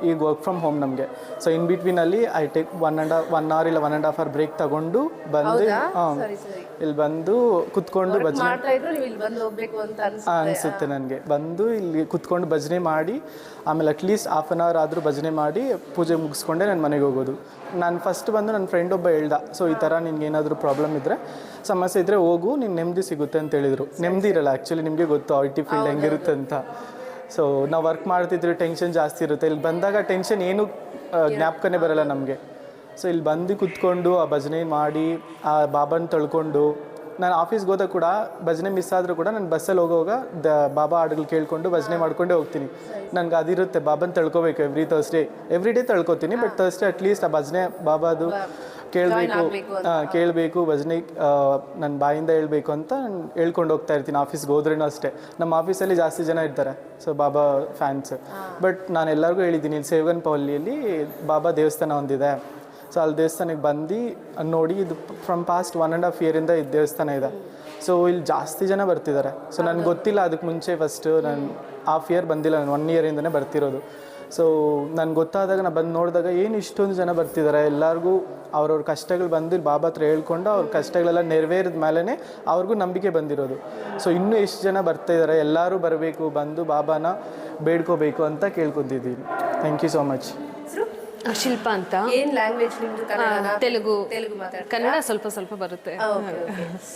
ಈಗ ವರ್ಕ್ ಫ್ರಮ್ ಹೋಮ್ ನಮಗೆ. ಸೊ ಇನ್ ಬಿಟ್ವೀನಲ್ಲಿ ಐ ಟೇಕ್ 1 hour ಇಲ್ಲ 1.5 hour ಬ್ರೇಕ್ ತಗೊಂಡು ಬಂದು ಇಲ್ಲಿ ಬಂದು ಕುತ್ಕೊಂಡು ಭಜನೆ ಅನಿಸುತ್ತೆ ನನಗೆ. ಬಂದು ಇಲ್ಲಿ ಕುತ್ಕೊಂಡು ಭಜನೆ ಮಾಡಿ ಆಮೇಲೆ ಅಟ್ಲೀಸ್ಟ್ 1/2 hour ಆದರೂ ಭಜನೆ ಮಾಡಿ ಪೂಜೆ ಮುಗಿಸ್ಕೊಂಡೆ ನಾನು ಮನೆಗೆ ಹೋಗೋದು. ನಾನು ಫಸ್ಟ್ ಬಂದು ನನ್ನ ಫ್ರೆಂಡ್ ಒಬ್ಬ ಹೇಳ್ದ, ಸೊ ಈ ಥರ ನಿನ್ಗೆ ಏನಾದರೂ ಪ್ರಾಬ್ಲಮ್ ಇದ್ದರೆ ಸಮಸ್ಯೆ ಇದ್ದರೆ ಹೋಗು, ನೀನು ನೆಮ್ಮದಿ ಸಿಗುತ್ತೆ ಅಂತ ಹೇಳಿದರು. ನೆಮ್ಮದಿ ಇರಲ್ಲ ಆ್ಯಕ್ಚುಲಿ, ನಿಮಗೆ ಗೊತ್ತು IT ಫೀಲ್ಡ್ ಹೆಂಗಿರುತ್ತೆ ಅಂತ. ಸೊ ನಾವು ವರ್ಕ್ ಮಾಡ್ತಿದ್ರೆ ಟೆನ್ಷನ್ ಜಾಸ್ತಿ ಇರುತ್ತೆ. ಇಲ್ಲಿ ಬಂದಾಗ ಟೆನ್ಷನ್ ಏನು ಜ್ಞಾಪಕನೇ ಬರೋಲ್ಲ ನಮಗೆ. ಸೊ ಇಲ್ಲಿ ಬಂದು ಕುತ್ಕೊಂಡು ಆ ಭಜನೆ ಮಾಡಿ ಆ ಬಾಬಾನ ತಳ್ಕೊಂಡು, ನಾನು ಆಫೀಸ್ಗೆ ಹೋದಾಗ ಕೂಡ ಭಜನೆ ಮಿಸ್ ಆದರೂ ಕೂಡ ನಾನು ಬಸ್ಸಲ್ಲಿ ಹೋಗುವಾಗ ಬಾಬಾ ಹಾಡುಗಳು ಕೇಳಿಕೊಂಡು ಭಜನೆ ಮಾಡ್ಕೊಂಡೇ ಹೋಗ್ತೀನಿ. ನನಗೆ ಅದಿರುತ್ತೆ, ಬಾಬಾನ ತಳ್ಕೊಬೇಕು ಎವ್ರಿ ಡೇ ತಳ್ಕೊತೀನಿ. ಬಟ್ ಥರ್ಸ್ಡೇ ಅಟ್ಲೀಸ್ಟ್ ಆ ಭಜನೆ ಬಾಬಾದು ಕೇಳಬೇಕು ಭಜನೆ ನನ್ನ ಬಾಯಿಂದ ಹೇಳ್ಬೇಕು ಅಂತ ನಾನು ಹೇಳ್ಕೊಂಡು ಹೋಗ್ತಾ ಇರ್ತೀನಿ. ಆಫೀಸ್ಗೆ ಹೋದ್ರೇನೂ ಅಷ್ಟೇ. ನಮ್ಮ ಆಫೀಸಲ್ಲಿ ಜಾಸ್ತಿ ಜನ ಇರ್ತಾರೆ, ಸೊ ಬಾಬಾ ಫ್ಯಾನ್ಸ್. ಬಟ್ ನಾನು ಎಲ್ಲರಿಗೂ ಹೇಳಿದ್ದೀನಿ, ಇಲ್ಲಿ ಸೇವಗನಪಲ್ಲಿಯಲ್ಲಿ ಬಾಬಾ ದೇವಸ್ಥಾನ ಒಂದಿದೆ. ಸೊ ಅಲ್ಲಿ ದೇವಸ್ಥಾನಕ್ಕೆ ಬಂದು ನೋಡಿ, ಇದು ಫ್ರಮ್ ಪಾಸ್ಟ್ 1.5 yearಯಿಂದ ಇದು ದೇವಸ್ಥಾನ ಇದೆ. ಸೊ ಇಲ್ಲಿ ಜಾಸ್ತಿ ಜನ ಬರ್ತಿದ್ದಾರೆ. ಸೊ ನನಗೆ ಗೊತ್ತಿಲ್ಲ ಅದಕ್ಕೆ ಮುಂಚೆ. ಫಸ್ಟು ನಾನು 1/2 year ಬಂದಿಲ್ಲ, ನಾನು 1 yearಯಿಂದನೇ ಬರ್ತಿರೋದು. ಸೊ ನನಗೆ ಗೊತ್ತಾದಾಗ ನಾನು ಬಂದು ನೋಡಿದಾಗ ಏನು ಇಷ್ಟೊಂದು ಜನ ಬರ್ತಿದ್ದಾರೆ. ಎಲ್ಲರಿಗೂ ಅವ್ರವ್ರ ಕಷ್ಟಗಳು ಬಂದು ಬಾಬಾ ಹತ್ರ ಹೇಳ್ಕೊಂಡು ಅವ್ರ ಕಷ್ಟಗಳೆಲ್ಲ ನೆರವೇರಿದ ಮೇಲೇ ಅವ್ರಿಗೂ ನಂಬಿಕೆ ಬಂದಿರೋದು. ಸೊ ಇನ್ನೂ ಎಷ್ಟು ಜನ ಬರ್ತಾಯಿದ್ದಾರೆ, ಎಲ್ಲರೂ ಬರಬೇಕು, ಬಂದು ಬಾಬಾನ ಬೇಡ್ಕೋಬೇಕು ಅಂತ ಕೇಳ್ಕೊತಿದ್ದೀನಿ. Thank you so much. Shilpa ಅಂತ. ಏನ್ ಲ್ಯಾಂಗ್ವೇಜ್ ನಿಮ್ದು? ತೆಲುಗು ಮಾತಾಡ್ತಾರೆ. ಕನ್ನಡ ಸ್ವಲ್ಪ ಬರುತ್ತೆ.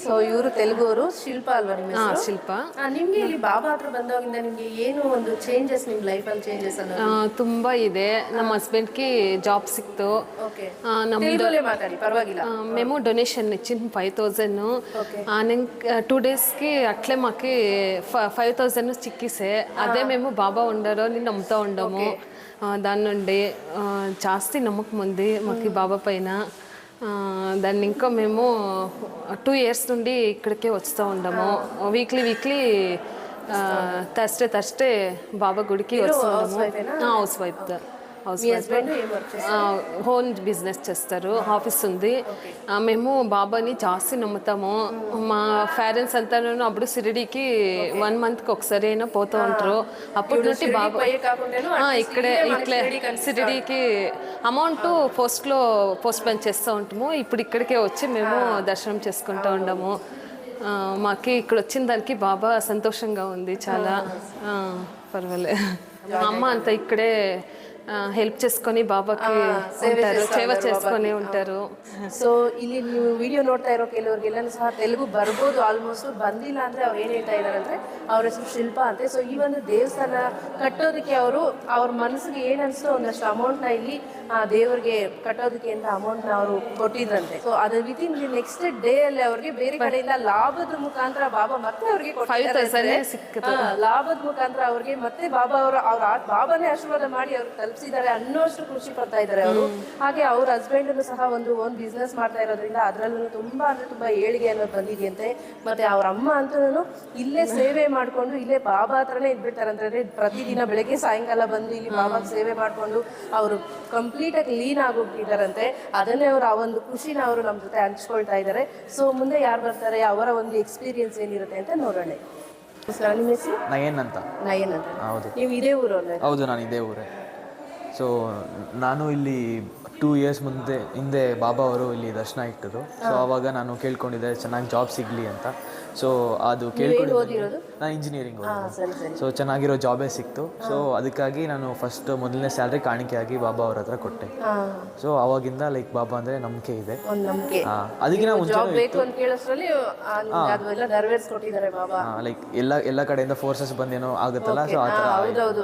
ಸೊ ಇವರು ತೆಲುಗು ಅವರು, ಶಿಲ್ಪ ಅಲ್ವಾ ನಿಮ್ಮ ಹೆಸರು? ಶಿಲ್ಪ. ನಿಮ್ಗೆ ಇಲ್ಲಿ ಬಾಬಾ ಹತ್ರ ಬಂದಾಗಿಂದ ನಿಮ್ಗೆ ಏನು ಒಂದು ಚೇಂಜಸ್ ನಿಮ್ ಲೈಫಲ್ಲಿ ಚೇಂಜಸ್ ತುಂಬಾ ಇದೆ. ನಮ್ಮ హస్బెండ్కి జాబ్ సిక్తు. తెలుగులో మాట్లాడి పర్వాగిల్ల. మేము డొనేషన్ ఇచ్చింది 5,000. ನಂಗೆ 2 daysకి అట్లే మాకి 5,000 చిక్కిసే. అదే మేము బాబా ఉండరో నేను నమ్ముతా ఉండము. దాని నుండి జాస్తి నమ్మకం ఉంది మాకు బాబా పైన. దాన్ని ఇంకా మేము 2 years నుండి ఇక్కడికే వస్తూ ఉండము. వీక్లీ థర్స్డే బాబా గుడికి వస్తూ ఉండము. House wife. ఓన్ బిజినెస్ చేస్తారు, ఆఫీస్ ఉంది. మేము బాబాని జాస్తి నమ్ముతాము. మా పేరెంట్స్ అంతా అప్పుడు షిరిడీకి 1 monthకి ఒకసారి అయినా పోతూ ఉంటారు. అప్పటి నుండి బాబా ఇక్కడే ఇట్లా షిరిడీకి అమౌంట్ పోస్ట్ పని చేస్తూ ఉంటాము. ఇప్పుడు ఇక్కడికే వచ్చి మేము దర్శనం చేసుకుంటూ ఉండము. మాకు ఇక్కడ వచ్చిన దానికి బాబా సంతోషంగా ఉంది చాలా. పర్వాలేదు. మా అమ్మ అంతా ఇక్కడే ಹೆಲ್ಪ್ చేసుకొని ಬಾಬಾಕ್ಕೆ ఉంటారు, ಸೇವೆ చేసుకొని ఉంటారు. ಸೊ ಇಲ್ಲಿ ನೀವು ವಿಡಿಯೋ ನೋಡ್ತಾ ಇರೋ ಕೆಲವರಿಗೆಲ್ಲನೂ ಸಹ ತೆಲುಗು ಬರ್ಬೋದು, ಆಲ್ಮೋಸ್ಟ್ ಬಂದಿಲ್ಲ ಅಂದರೆ ಅವ್ರು ಏನು ಹೇಳ್ತಾ ಇದ್ದಾರೆ ಅಂದರೆ ಅವ್ರ ಹೆಸರು ಶಿಲ್ಪ ಅಂತೆ. ಸೊ ಈ ಒಂದು ದೇವಸ್ಥಾನ ಕಟ್ಟೋದಕ್ಕೆ ಅವ್ರ ಮನಸ್ಸಿಗೆ ಏನು ಅನಿಸ್ತೋ ಒಂದಷ್ಟು ಅಮೌಂಟ್ನ ಇಲ್ಲಿ ದೇವರಿಗೆ ಕಟ್ಟೋದಕ್ಕೆ ಅಂತ ಅಮೌಂಟ್ನ ಅವರು ಕೊಟ್ಟಿದ್ರಂತೆ. ಸೊ ಅದು ವಿತಿನ್ ದಿ ನೆಕ್ಸ್ಟ್ ಡೇ ಅಲ್ಲಿ ಅವ್ರಿಗೆ ಬೇರೆ ಕಡೆಯಿಂದ ಲಾಭದ ಮುಖಾಂತರ ಬಾಬಾ ಮತ್ತೆ ಅವ್ರಿಗೆ ಲಾಭದ ಮುಖಾಂತರ ಅವ್ರಿಗೆ ಮತ್ತೆ ಬಾಬಾ ಬಾಬಾನೇ ಆಶೀರ್ವಾದ ಮಾಡಿ ಅವ್ರಿಗೆ ತಲುಪಿಸಿದ್ದಾರೆ ಅನ್ನೋಷ್ಟು ಖುಷಿ ಪಡ್ತಾ ಇದ್ದಾರೆ ಅವರು. ಹಾಗೆ ಅವ್ರ ಹಸ್ಬೆಂಡ್ ಸಹ ಒಂದು ಬಿಸ್ನೆಸ್ ಮಾಡ್ತಾ ಇರೋದ್ರಿಂದ ಅದರಲ್ಲೂ ತುಂಬಾ ಏಳಿಗೆ ಅನ್ನೋದು ಬಂದಿದೆಯಂತೆ. ಮತ್ತೆ ಅವ್ರ ಅಮ್ಮ ಅಂತೂ ಇಲ್ಲೇ ಸೇವೆ ಮಾಡ್ಕೊಂಡು ಇಲ್ಲೇ ಬಾಬಾ ಹತ್ರನೇ ಇದ್ಬಿಡ್ತಾರಂದ್ರೆ ಪ್ರತಿದಿನ ಬೆಳಗ್ಗೆ ಸಾಯಂಕಾಲ ಬಂದು ಇಲ್ಲಿ ಬಾಬಾಗೆ ಸೇವೆ ಮಾಡ್ಕೊಂಡು ಅವರು ಕಂಪ್ಲೀಟಾಗಿ ಲೀನ್ ಆಗೋಗ್ತಿದ್ದಾರಂತೆ. ಅದನ್ನೇ ಅವರು ಆ ಒಂದು ಖುಷಿನ ಅವರು ನಮ್ಮ ಜೊತೆ ಹಂಚ್ಕೊಳ್ತಾ ಇದ್ದಾರೆ. ಸೊ ಮುಂದೆ ಯಾರು ಬರ್ತಾರೆ, ಅವರ ಒಂದು ಎಕ್ಸ್ಪೀರಿಯನ್ಸ್ ಏನಿರುತ್ತೆ ಅಂತ ನೋಡೋಣ. ನಿಮ್ಮ ಹೆಸರು? ನಯನ್ ಅಂತ. ನಯನ್ ಅಂತ. ಹೌದು. ನೀವು ಇದೇ ಊರಲ್ಲ? ಹೌದು, ನಾನು ಇದೇ ಊರೇ. ಸೊ ನಾನು ಇಲ್ಲಿ 2 years ಹಿಂದೆ ಬಾಬಾ ಅವರು ಇಲ್ಲಿ ದರ್ಶನ ಇಟ್ಟರು. ಸೊ ಆವಾಗ ನಾನು ಕೇಳ್ಕೊಂಡಿದ್ದೆ ಚೆನ್ನಾಗಿ ಜಾಬ್ ಸಿಗಲಿ ಅಂತ. ಸೊ ಅದು ಕೇಳ್ಕೊಂಡಿದ್ದು ನಾನು ಇಂಜಿನಿಯರಿಂಗ್ ಓದಿದ್ದು. ಸೊ ಚೆನ್ನಾಗಿರೋ ಜಾಬೇ ಸಿಕ್ತು. ಸೊ ಅದಕ್ಕಾಗಿ ನಾನು ಫಸ್ಟ್ ಮೊದಲನೇ ಸ್ಯಾಲ್ರಿ ಕಾಣಿಕೆಯಾಗಿ ಬಾಬಾ ಅವ್ರ ಹತ್ರ ಕೊಟ್ಟೆ. ಸೊ ಅವಾಗಿಂದ ಲೈಕ್ ಬಾಬಾ ಅಂದರೆ ನಂಬಿಕೆ ಇದೆ. ಅದಕ್ಕಿಂತ ಮುಂಚೆ ಲೈಕ್ ಎಲ್ಲ ಕಡೆಯಿಂದ ಫೋರ್ಸಸ್ ಬಂದೇನೋ ಆಗುತ್ತಲ್ಲ. ಸೊ ಆ ಥರ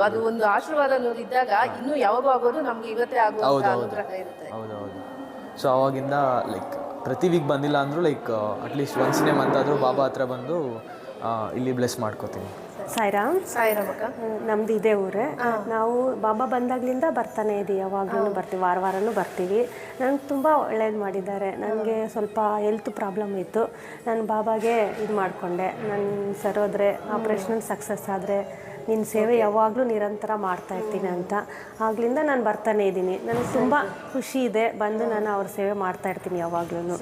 ಅದು ಒಂದು ಆಶೀರ್ವಾದ ಅನ್ನೋದಿದ್ದಾಗ ಇನ್ನೂ ಯಾವಾಗ ಆಗೋದು ನಮ್ಗೆ ಇವತ್ತೇ ಆಗೋದು. ಹೌದೌದು. ಸೊ ಅವಾಗಿಂದ ಲೈಕ್ ಪ್ರತಿ ವೀಕ್ ಬಂದಿಲ್ಲ ಅಂದರೂ like at least once in a month ಆದರೂ ಬಾಬಾ ಹತ್ರ ಬಂದು ಇಲ್ಲಿ ಬ್ಲೆಸ್ ಮಾಡ್ಕೋತೀನಿ. ಸಾಯಿರಾಮ್. ಅಕ್ಕ. ನಮ್ದು ಇದೇ ಊರೇ. ನಾವು ಬಾಬಾ ಬಂದಾಗ್ಲಿಂದ ಬರ್ತಾನೆ ಇದ್ದೀವಿ, ಯಾವಾಗಲೂ ಬರ್ತೀವಿ, ವಾರ ಬರ್ತೀವಿ. ನನಗೆ ತುಂಬ ಒಳ್ಳೇದು ಮಾಡಿದ್ದಾರೆ. ನನಗೆ ಸ್ವಲ್ಪ ಹೆಲ್ತ್ ಪ್ರಾಬ್ಲಮ್ ಇತ್ತು. ನಾನು ಬಾಬಾಗೆ ಇದು ಮಾಡಿಕೊಂಡೆ. ನನ್ನ ಸರೋದ್ರೆ ಆಪ್ರೇಷನ್ ಸಕ್ಸಸ್ ಆದರೆ ನಿನ್ನ ಸೇವೆ ಯಾವಾಗಲೂ ನಿರಂತರ ಮಾಡ್ತಾ ಇರ್ತೀನಿ ಅಂತ. ಆಗ್ಲಿಂದ ನಾನು ಬರ್ತಾನೆ ಇದ್ದೀನಿ. ನನಗೆ ತುಂಬ ಖುಷಿ ಇದೆ, ಬಂದು ನಾನು ಅವ್ರ ಸೇವೆ ಮಾಡ್ತಾ ಇರ್ತೀನಿ ಯಾವಾಗ್ಲೂ.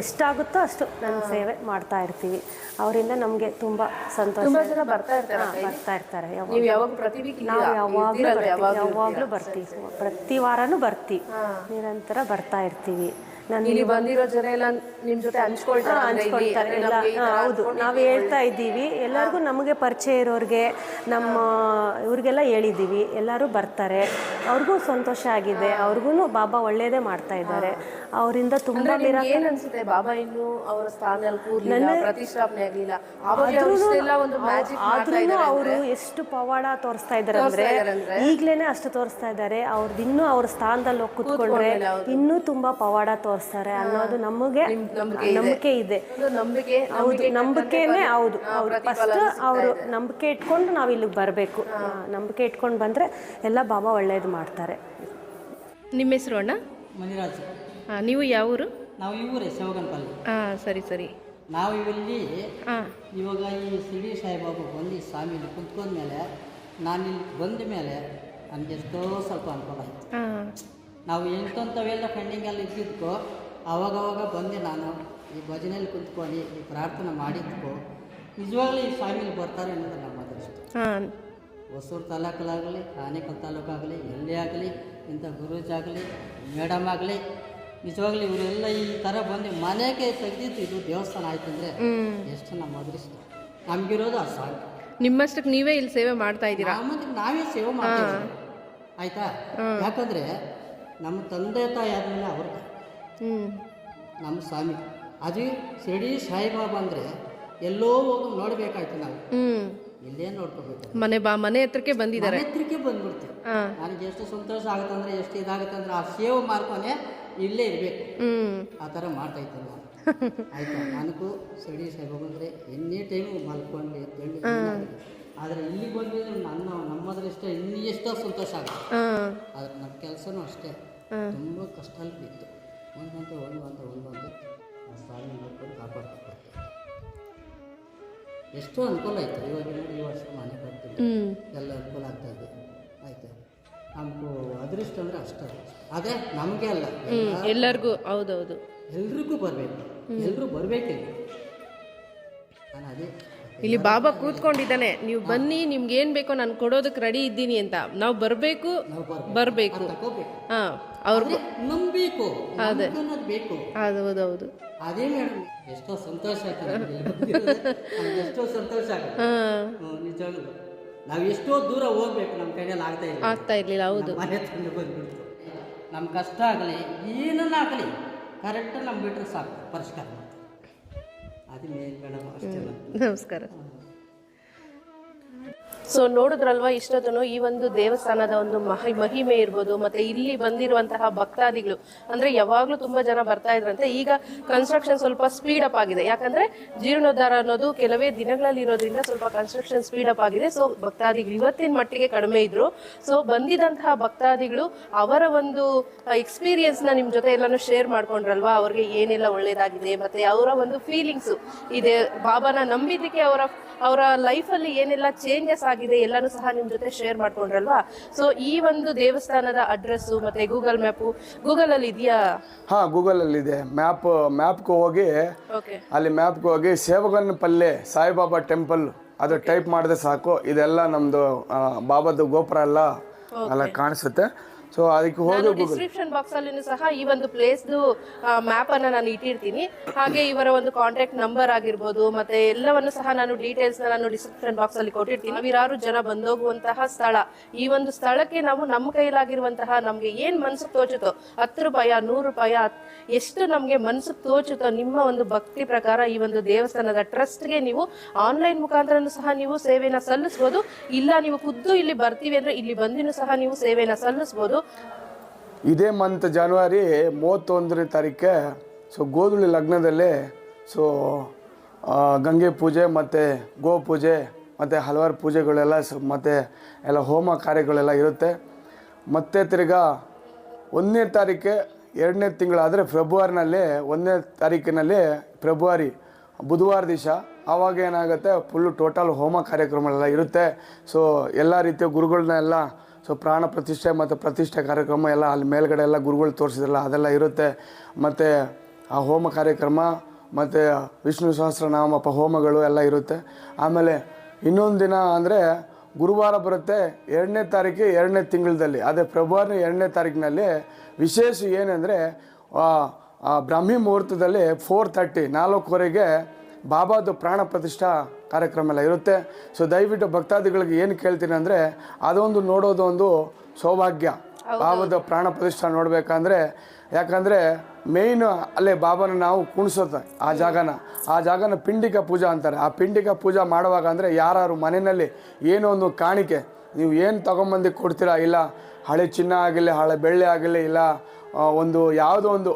ಎಷ್ಟಾಗುತ್ತೋ ಅಷ್ಟು ನನ್ನ ಸೇವೆ ಮಾಡ್ತಾ ಇರ್ತೀವಿ. ಅವರಿಂದ ನಮಗೆ ತುಂಬ ಸಂತೋಷ. ಬರ್ತಾ ಇರ್ತಾರೆ ಯಾವಾಗಲೂ ಬರ್ತೀವಿ, ಪ್ರತಿ ವಾರನೂ ಬರ್ತೀವಿ, ನಿರಂತರ ಬರ್ತಾ ಇರ್ತೀವಿ. ಇಲ್ಲಿ ಬಂದಿರೋ ಜನ ಎಲ್ಲ ನಿಮ್ ಜೊತೆ ಹಂಚ್ಕೊಳ್ತಾರೆ ಎಲ್ಲ. ಹೌದು, ನಾವು ಹೇಳ್ತಾ ಇದ್ದೀವಿ ಎಲ್ಲರಿಗೂ, ನಮಗೆ ಪರಿಚಯ ಇರೋರಿಗೆ ಇವ್ರಿಗೆಲ್ಲ ಹೇಳಿದ್ದೀವಿ, ಎಲ್ಲರೂ ಬರ್ತಾರೆ. ಅವ್ರಿಗೂ ಸಂತೋಷ ಆಗಿದೆ, ಅವ್ರಿಗೂ ಬಾಬಾ ಒಳ್ಳೇದೇ ಮಾಡ್ತಾ ಇದ್ದಾರೆ. ಅವರಿಂದ ತುಂಬಾ ಏನ್ ಅನ್ಸುತ್ತೆ, ಬಾಬಾ ಇನ್ನು ಅವರ ಸ್ಥಾನದಲ್ಲಿ ಪ್ರತಿಷ್ಠಾಪನೆ ಆಗ್ಲಿಲ್ಲ ಆದ್ರೂ ಅವರು ಎಷ್ಟು ಪವಾಡ ತೋರಿಸ್ತಾ ಇದ್ದಾರೆ ಅಂದ್ರೆ ಈಗ್ಲೇನೆ ಅಷ್ಟು ತೋರಿಸ್ತಾ ಇದ್ದಾರೆ. ಅವ್ರದ್ದು ಇನ್ನೂ ಅವ್ರ ಸ್ಥಾನದಲ್ಲಿ ಹೋಗಿ ಕುತ್ಕೊಂಡ್ರೆ ಇನ್ನೂ ತುಂಬಾ ಪವಾಡ ತೋರಿಸ್ತಾರೆ ಅನ್ನೋದು ನಮಗೆ ನಂಬಿಕೆ ಇದೆ. ಹೌದು, ನಂಬಿಕೆನೇ. ಹೌದು, ಫಸ್ಟ್ ಅವರು ನಂಬಿಕೆ ಇಟ್ಕೊಂಡು ನಾವು ಇಲ್ಲಿಗೆ ಬರಬೇಕು. ನಂಬಿಕೆ ಇಟ್ಕೊಂಡು ಬಂದ್ರೆ ಎಲ್ಲ ಬಾಬಾ ಒಳ್ಳೇದು ಮಾಡ್ತಾರೆ. ನಿಮ್ಮ ಹೆಸರು ಅಣ್ಣ? ಮಣಿರಾಜ್. ನೀವು ಯಾವ ಊರು? ನಾವು ಇವರೇ ಶಿವಗಂಪಲ್ಲಿ. ಸರಿ ಸರಿ. ನಾವು ಇಲ್ಲಿ ಇವಾಗ ಈ ಶಿರಡಿ ಸಾಯಿಬಾಬು ಬಂದು ಸ್ವಾಮಿಲಿ ಕುಂತ್ಕೊಂಡ್ಮೇಲೆ, ನಾನು ಇಲ್ಲಿ ಬಂದ ಮೇಲೆ ನನಗೆ ಎಷ್ಟೋ ಸ್ವಲ್ಪ ಅನುಕೂಲ ಆಯಿತು. ನಾವು ಎಂಥವೆಲ್ಲ ಪೆಂಡಿಂಗಲ್ಲಿ ಇದ್ದಿದ್ದಕ್ಕೋ ಅವಾಗವಾಗ ಬಂದು ನಾನು ಈ ಭಜನೆಯಲ್ಲಿ ಕುಂತ್ಕೊಂಡು ಈ ಪ್ರಾರ್ಥನೆ ಮಾಡಿದ್ದಕ್ಕೋ ನಿಜವಾಗ್ಲೂ ಈ ಸ್ವಾಮಿಲಿ ಬರ್ತಾರೆ ಅನ್ನೋದು ನಮ್ಮ ಅದೃಷ್ಟ. ಹೊಸೂರು ತಾಲೂಕಲ್ಲಾಗಲಿ, ಆನೇಕಲ್ ತಾಲೂಕಾಗಲಿ, ಎಲ್ಲೇ ಆಗಲಿ, ಇಂಥ ಗುರೂಜ್ ಆಗಲಿ, ಮೇಡಮ್ ಆಗಲಿ, ನಿಜವಾಗ್ಲೂ ಇವರೆಲ್ಲ ಈ ಥರ ಬಂದು ಮನೆಗೆ ತೆಗೆದಿದ್ದು ಇದು ದೇವಸ್ಥಾನ ಆಯ್ತು ಅಂದರೆ ಎಷ್ಟು ನಮ್ಮ ಅದೃಷ್ಟ. ನಮಗಿರೋದು ಆ ಸ್ವಾಮಿ. ನಿಮ್ಮಷ್ಟಕ್ಕೆ ನೀವೇ ಇಲ್ಲಿ ಸೇವೆ ಮಾಡ್ತಾ ಇದ್ದೀರಾ? ನಾವೇ ಸೇವೆ ಮಾಡ್ತೀವಿ ಆಯ್ತಾ. ಯಾಕಂದರೆ ನಮ್ಮ ತಂದೆ ತಾಯಿ ಆದಮೇಲೆ ಅವ್ರಿಗೆ ನಮ್ಮ ಸ್ವಾಮಿ. ಅದು ಶಿರಡಿ ಸಾಯಿಬಾಬಾ ಅಂದರೆ ಎಲ್ಲೋ ಹೋಗಿ ನೋಡಬೇಕಾಯ್ತು ನಾವು, ಇಲ್ಲೇ ನೋಡ್ಕೋಬೇಕು. ಮನೆ ಹತ್ರಕ್ಕೆ ಬಂದಿದ್ದಾರೆ, ಹತ್ರಕ್ಕೆ ಬಂದ್ಬಿಡ್ತೀವಿ. ನನಗೆ ಎಷ್ಟು ಸಂತೋಷ ಆಗುತ್ತೆ ಅಂದರೆ, ಎಷ್ಟು ಇದಾಗುತ್ತೆ ಅಂದರೆ, ಆ ಸೇವೆ ಮಾಡ್ಕೊನೆ ಇಲ್ಲೇ ಇರಬೇಕು. ಆ ಥರ ಮಾಡ್ತಾಯಿದ್ದೆ ನಾನು ಆಯಿತಾ. ನನಗೂ ಶಿರಡಿ ಸಾಯಿಬಾಬಾ ಅಂದರೆ ಎನ್ನಿ ಟೈಮು ಮಲ್ಕೊಂಡು ಎದ್ದೇಳಿ. ಆದರೆ ಇಲ್ಲಿಗೆ ಬಂದಿದ್ರೆ ನಮ್ಮದ್ರಷ್ಟೇ ಇನ್ನೂ ಎಷ್ಟೋ ಸಂತೋಷ ಆಗುತ್ತೆ. ಆದರೆ ನಮ್ಮ ಕೆಲಸನೂ ಅಷ್ಟೇ ತುಂಬ ಕಷ್ಟದಲ್ಲಿ ಬಿತ್ತು. ಒಂದು ಸ್ವಾಮಿ ನೋಡ್ಕೊಂಡು ಕಾಪಾಡ್ಕೊಂಡು ಎಷ್ಟೋ ಅನುಕೂಲ ಆಯಿತು. ಇವಾಗ ನೋಡಿ, ಈ ವರ್ಷ ಮನೆ ಬರ್ತೀನಿ, ಎಲ್ಲ ಅನುಕೂಲ ಆಗ್ತಾಯಿದೆ ಆಯಿತಾ. ನಮಗೂ ಅದೃಷ್ಟ ಅಂದರೆ ಅಷ್ಟೇ. ಅದೇ ನಮಗೆ ಅಲ್ಲ, ಎಲ್ಲರಿಗೂ. ಹೌದೌದು, ಎಲ್ರಿಗೂ ಬರಬೇಕು, ಎಲ್ಲರೂ ಬರಬೇಕಿಲ್ಲ. ನಾನು ಅದೇ ಇಲ್ಲಿ ಬಾಬಾ ಕೂತ್ಕೊಂಡಿದ್ದಾನೆ, ನೀವು ಬನ್ನಿ, ನಿಮ್ಗೆ ಏನ್ ಬೇಕೋ ನಾನು ಕೊಡೋದಕ್ಕೆ ರೆಡಿ ಇದ್ದೀನಿ ಅಂತ. ನಾವು ಬರಬೇಕು. ಅವ್ರಿಗೆ ನಂಬಬೇಕು, ಬೇಕು. ಹೌದೌದು, ಅದೇ ಮೇಡಮ್ ಎಷ್ಟೋ ಸಂತೋಷ ಆಯ್ತು, ಎಷ್ಟೋ ಸಂತೋಷ ಆಗುತ್ತೆ ನಿಜವಾಗ್ಲೂ. ನಾವು ಎಷ್ಟೋ ದೂರ ಹೋಗ್ಬೇಕು, ನಮ್ಮ ಕೈಯಲ್ಲಿ ಆಗ್ತಾ ಇರಲಿಲ್ಲ. ಹೌದು, ಮನೆ ತಂದು ಬಂದ್ಬಿಡ್ತು. ನಮ್ಮ ಕಷ್ಟ ಆಗಲಿ ಏನನ್ನಾಗಲಿ ಕರೆಕ್ಟ್ ನಮ್ಮ ಬಿಟ್ಟರೆ ಸಾಕು, ಪರಿಷ್ಕಾರ. ಅದು ಮೇನ್ ಮೇಡಮ್ ಅಷ್ಟೇ. ನಮಸ್ಕಾರ. ಸೊ ನೋಡಿದ್ರಲ್ವಾ, ಇಷ್ಟೊತ್ತನು ಈ ಒಂದು ದೇವಸ್ಥಾನದ ಒಂದು ಮಹಿಮೆ ಇರ್ಬೋದು, ಮತ್ತೆ ಇಲ್ಲಿ ಬಂದಿರುವಂತಹ ಭಕ್ತಾದಿಗಳು ಅಂದ್ರೆ ಯಾವಾಗ್ಲೂ ತುಂಬಾ ಜನ ಬರ್ತಾ ಇದ್ರಂತೆ. ಈಗ ಕನ್ಸ್ಟ್ರಕ್ಷನ್ ಸ್ವಲ್ಪ ಸ್ಪೀಡ್ ಅಪ್ ಆಗಿದೆ, ಯಾಕಂದ್ರೆ ಜೀರ್ಣೋದ್ಧಾರ ಅನ್ನೋದು ಕೆಲವೇ ದಿನಗಳಲ್ಲಿ ಇರೋದ್ರಿಂದ ಸ್ವಲ್ಪ ಕನ್ಸ್ಟ್ರಕ್ಷನ್ ಸ್ಪೀಡ್ ಅಪ್ ಆಗಿದೆ. ಸೊ ಭಕ್ತಾದಿಗಳು ಇವತ್ತಿನ ಮಟ್ಟಿಗೆ ಕಡಿಮೆ ಇದ್ರು. ಸೊ ಬಂದಿದಂತಹ ಭಕ್ತಾದಿಗಳು ಅವರ ಒಂದು ಎಕ್ಸ್ಪೀರಿಯನ್ಸ್ ನ ನಿಮ್ ಜೊತೆ ಎಲ್ಲಾನು ಶೇರ್ ಮಾಡ್ಕೊಂಡ್ರಲ್ವಾ, ಅವ್ರಿಗೆ ಏನೆಲ್ಲ ಒಳ್ಳೇದಾಗಿದೆ, ಮತ್ತೆ ಅವರ ಒಂದು ಫೀಲಿಂಗ್ಸ್ ಇದೆ, ಬಾಬಾನ ನಂಬಿದ್ದಕ್ಕೆ ಅವರ ಲೈಫಲ್ಲಿ ಏನೆಲ್ಲ ಚೇಂಜಸ್ ಆಗಿದೆ ಎಲ್ಲಾನು ಸಹ ನಿಮ್ ಜೊತೆ ಶೇರ್ ಮಾಡ್ಕೊಂಡ್ರಲ್ವಾ. ಸೊ ಈ ಒಂದು ದೇವಸ್ಥಾನದ ಅಡ್ರೆಸ್ ಮತ್ತೆ ಗೂಗಲ್ ಮ್ಯಾಪ್, ಗೂಗಲ್ ಅಲ್ಲಿ ಇದೆಯಾ? ಗೂಗಲ್ ಅಲ್ಲಿ ಇದೆ. ಮ್ಯಾಪ್ಗೆ ಹೋಗಿ, ಅಲ್ಲಿ ಮ್ಯಾಪ್ಗೆ ಹೋಗಿ ಸೇವಗನಪಲ್ಲಿ ಸಾಯಿಬಾಬಾ ಟೆಂಪಲ್ ಅದು ಟೈಪ್ ಮಾಡಿದ್ರೆ ಸಾಕು. ಇದೆಲ್ಲ ನಮ್ದು ಬಾಬಾದು ಗೋಪುರ ಎಲ್ಲ ಕಾಣಿಸುತ್ತೆ. ಸೊ ಅದಕ್ಕೆ ಹೋಗಿ ಡಿಸ್ಕ್ರಿಪ್ಷನ್ ಬಾಕ್ಸ್ ಅಲ್ಲಿ ಸಹ ಈ ಒಂದು ಪ್ಲೇಸ್ ಮ್ಯಾಪ್ ಅನ್ನ ನಾನು ಇಟ್ಟಿರ್ತೀನಿ. ಹಾಗೆ ಇವರ ಒಂದು ಕಾಂಟ್ಯಾಕ್ಟ್ ನಂಬರ್ ಆಗಿರ್ಬೋದು, ಮತ್ತೆ ಎಲ್ಲವನ್ನು ಸಹ ನಾನು ಡೀಟೇಲ್ಸ್ ನಾನು ಡಿಸ್ಕ್ರಿಪ್ಷನ್ ಬಾಕ್ಸ್ ಅಲ್ಲಿ ಕೊಟ್ಟಿರ್ತೀನಿ. ಸಾವಿರಾರು ಜನ ಬಂದೋಗುವಂತಹ ಸ್ಥಳ. ಈ ಒಂದು ಸ್ಥಳಕ್ಕೆ ನಾವು ನಮ್ಮ ಕೈಲಾಗಿರುವಂತಹ ನಮ್ಗೆ ಏನ್ ಮನ್ಸಿಗೆ ತೋಚುತ್ತೋ, 10 ರೂಪಾಯಿ 100 ರೂಪಾಯಿ ಎಷ್ಟು ನಮ್ಗೆ ಮನ್ಸಿಗೆ ತೋಚುತ್ತೋ ನಿಮ್ಮ ಒಂದು ಭಕ್ತಿ ಪ್ರಕಾರ ಈ ಒಂದು ದೇವಸ್ಥಾನದ ಟ್ರಸ್ಟ್ಗೆ ನೀವು ಆನ್ಲೈನ್ ಮುಖಾಂತರ ಸಹ ನೀವು ಸೇವೆನ ಸಲ್ಲಿಸಬಹುದು. ಇಲ್ಲ ನೀವು ಖುದ್ದು ಇಲ್ಲಿ ಬರ್ತೀವಿ ಅಂದ್ರೆ ಇಲ್ಲಿ ಬಂದಿನೂ ಸಹ ನೀವು ಸೇವೆನ ಸಲ್ಲಿಸಬಹುದು. ಇದೇ ಮಂತ್ ಜನವರಿ 31ನೇ ತಾರೀಕೆ ಗೋಧುಳಿ ಲಗ್ನದಲ್ಲಿ ಗಂಗೆ ಪೂಜೆ ಮತ್ತು ಗೋ ಪೂಜೆ ಮತ್ತು ಹಲವಾರು ಪೂಜೆಗಳೆಲ್ಲ ಮತ್ತು ಎಲ್ಲ ಹೋಮ ಕಾರ್ಯಗಳೆಲ್ಲ ಇರುತ್ತೆ. ಮತ್ತು ತಿರ್ಗಾ 1ನೇ ತಾರೀಕೆ 2ನೇ ತಿಂಗಳಾದರೆ ಫೆಬ್ರವರಿನಲ್ಲಿ 1ನೇ ತಾರೀಕಿನಲ್ಲಿ ಫೆಬ್ರವರಿ ಬುಧವಾರ ದಿವಸ ಆವಾಗ ಏನಾಗುತ್ತೆ ಫುಲ್ಲು ಟೋಟಲ್ ಹೋಮ ಕಾರ್ಯಕ್ರಮಗಳೆಲ್ಲ ಇರುತ್ತೆ. ಸೊ ಎಲ್ಲ ರೀತಿಯ ಗುರುಗಳನ್ನೆಲ್ಲ ಸೊ ಪ್ರಾಣ ಪ್ರತಿಷ್ಠೆ ಮತ್ತು ಪ್ರತಿಷ್ಠೆ ಕಾರ್ಯಕ್ರಮ ಎಲ್ಲ ಅಲ್ಲಿ ಮೇಲ್ಗಡೆ ಎಲ್ಲ ಗುರುಗಳು ತೋರಿಸಿದ್ರಲ್ಲ ಅದೆಲ್ಲ ಇರುತ್ತೆ. ಮತ್ತು ಆ ಹೋಮ ಕಾರ್ಯಕ್ರಮ ಮತ್ತು ವಿಷ್ಣು ಸಹಸ್ರನಾಮ ಹೋಮಗಳು ಎಲ್ಲ ಇರುತ್ತೆ. ಆಮೇಲೆ ಇನ್ನೊಂದು ದಿನ ಅಂದರೆ ಗುರುವಾರ ಬರುತ್ತೆ 2ನೇ ತಾರೀಕು 2ನೇ ತಿಂಗಳಲ್ಲಿ, ಅದೇ ಫೆಬ್ರವರಿ 2ನೇ ತಾರೀಕಿನಲ್ಲಿ ವಿಶೇಷ ಏನಂದರೆ ಬ್ರಾಹ್ಮಿ ಮುಹೂರ್ತದಲ್ಲಿ 4:30 4:15 ಬಾಬಾದು ಪ್ರಾಣ ಪ್ರತಿಷ್ಠಾ ಕಾರ್ಯಕ್ರಮ ಎಲ್ಲ ಇರುತ್ತೆ. ಸೊ ದಯವಿಟ್ಟು ಭಕ್ತಾದಿಗಳಿಗೆ ಏನು ಕೇಳ್ತೀನಿ ಅಂದರೆ ಅದೊಂದು ನೋಡೋದು ಒಂದು ಸೌಭಾಗ್ಯ, ಬಾಬಾದ ಪ್ರಾಣ ಪ್ರತಿಷ್ಠಾ ನೋಡಬೇಕಂದ್ರೆ. ಯಾಕಂದರೆ ಮೇಯ್ನು ಅಲ್ಲೇ ಬಾಬಾನ ನಾವು ಕುಣಿಸುತ್ತೆ ಆ ಜಾಗನ ಪಿಂಡಿಕ ಪೂಜಾ ಅಂತಾರೆ. ಆ ಪಿಂಡಿಕ ಪೂಜಾ ಮಾಡುವಾಗ ಅಂದರೆ ಯಾರು ಮನೆಯಲ್ಲಿ ಏನೋ ಒಂದು ಕಾಣಿಕೆ ನೀವು ಏನು ತೊಗೊಂಬಂದು ಕೊಡ್ತೀರಾ, ಇಲ್ಲ ಹಳೆ ಚಿನ್ನ ಆಗಿರಲಿ, ಹಳೆ ಬೆಳ್ಳಿ ಆಗಿರಲಿ, ಇಲ್ಲ ಯಾವುದೋ ಒಂದು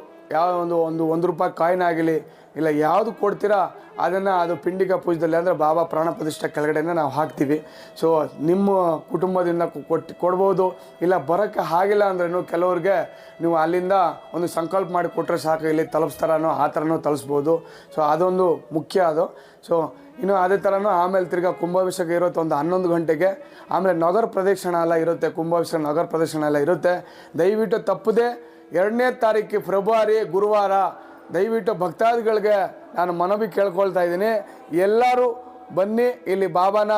₹1 ಕಾಯಿನ್ ಆಗಲಿ, ಇಲ್ಲ ಯಾವುದು ಕೊಡ್ತೀರಾ ಅದನ್ನು ಅದು ಪಿಂಡಿಕ ಪೂಜೆದಲ್ಲಿ ಅಂದರೆ ಬಾಬಾ ಪ್ರಾಣ ಪ್ರತಿಷ್ಠೆ ಕೆಳಗಡೆನೇ ನಾವು ಹಾಕ್ತೀವಿ. ಸೊ ನಿಮ್ಮ ಕುಟುಂಬದಿಂದ ಕೊಡ್ಬೋದು, ಇಲ್ಲ ಬರೋಕ್ಕೆ ಆಗಿಲ್ಲ ಅಂದ್ರೂ ಕೆಲವ್ರಿಗೆ ನೀವು ಅಲ್ಲಿಂದ ಒಂದು ಸಂಕಲ್ಪ ಮಾಡಿ ಕೊಟ್ಟರೆ ಸಾಕು, ಇಲ್ಲಿ ತಲುಪಿಸ್ತಾರನೋ ಆ ಥರನೂ ತಲುಪಿಸ್ಬೋದು. ಸೊ ಅದೊಂದು ಮುಖ್ಯ ಅದು. ಸೊ ಇನ್ನು ಅದೇ ಥರನೂ ಆಮೇಲೆ ತಿರ್ಗಾ ಕುಂಭಾಭಿಷೇಕ ಇರುತ್ತೆ ಒಂದು 11 ಗಂಟೆಗೆ. ಆಮೇಲೆ ನಗರ ಪ್ರದಕ್ಷಿಣ ಎಲ್ಲ ಇರುತ್ತೆ, ಕುಂಭಾಭಿಷೇಕ ನಗರ ಪ್ರದಕ್ಷಿಣ ಎಲ್ಲ ಇರುತ್ತೆ. ದಯವಿಟ್ಟು ತಪ್ಪದೆ 2ನೇ ತಾರೀಕು ಫೆಬ್ರವರಿ ಗುರುವಾರ ದಯವಿಟ್ಟು ಭಕ್ತಾದಿಗಳಿಗೆ ನಾನು ಮನವಿ ಕೇಳ್ಕೊಳ್ತಾ ಇದ್ದೀನಿ, ಎಲ್ಲರೂ ಬನ್ನಿ ಇಲ್ಲಿ ಬಾಬಾನ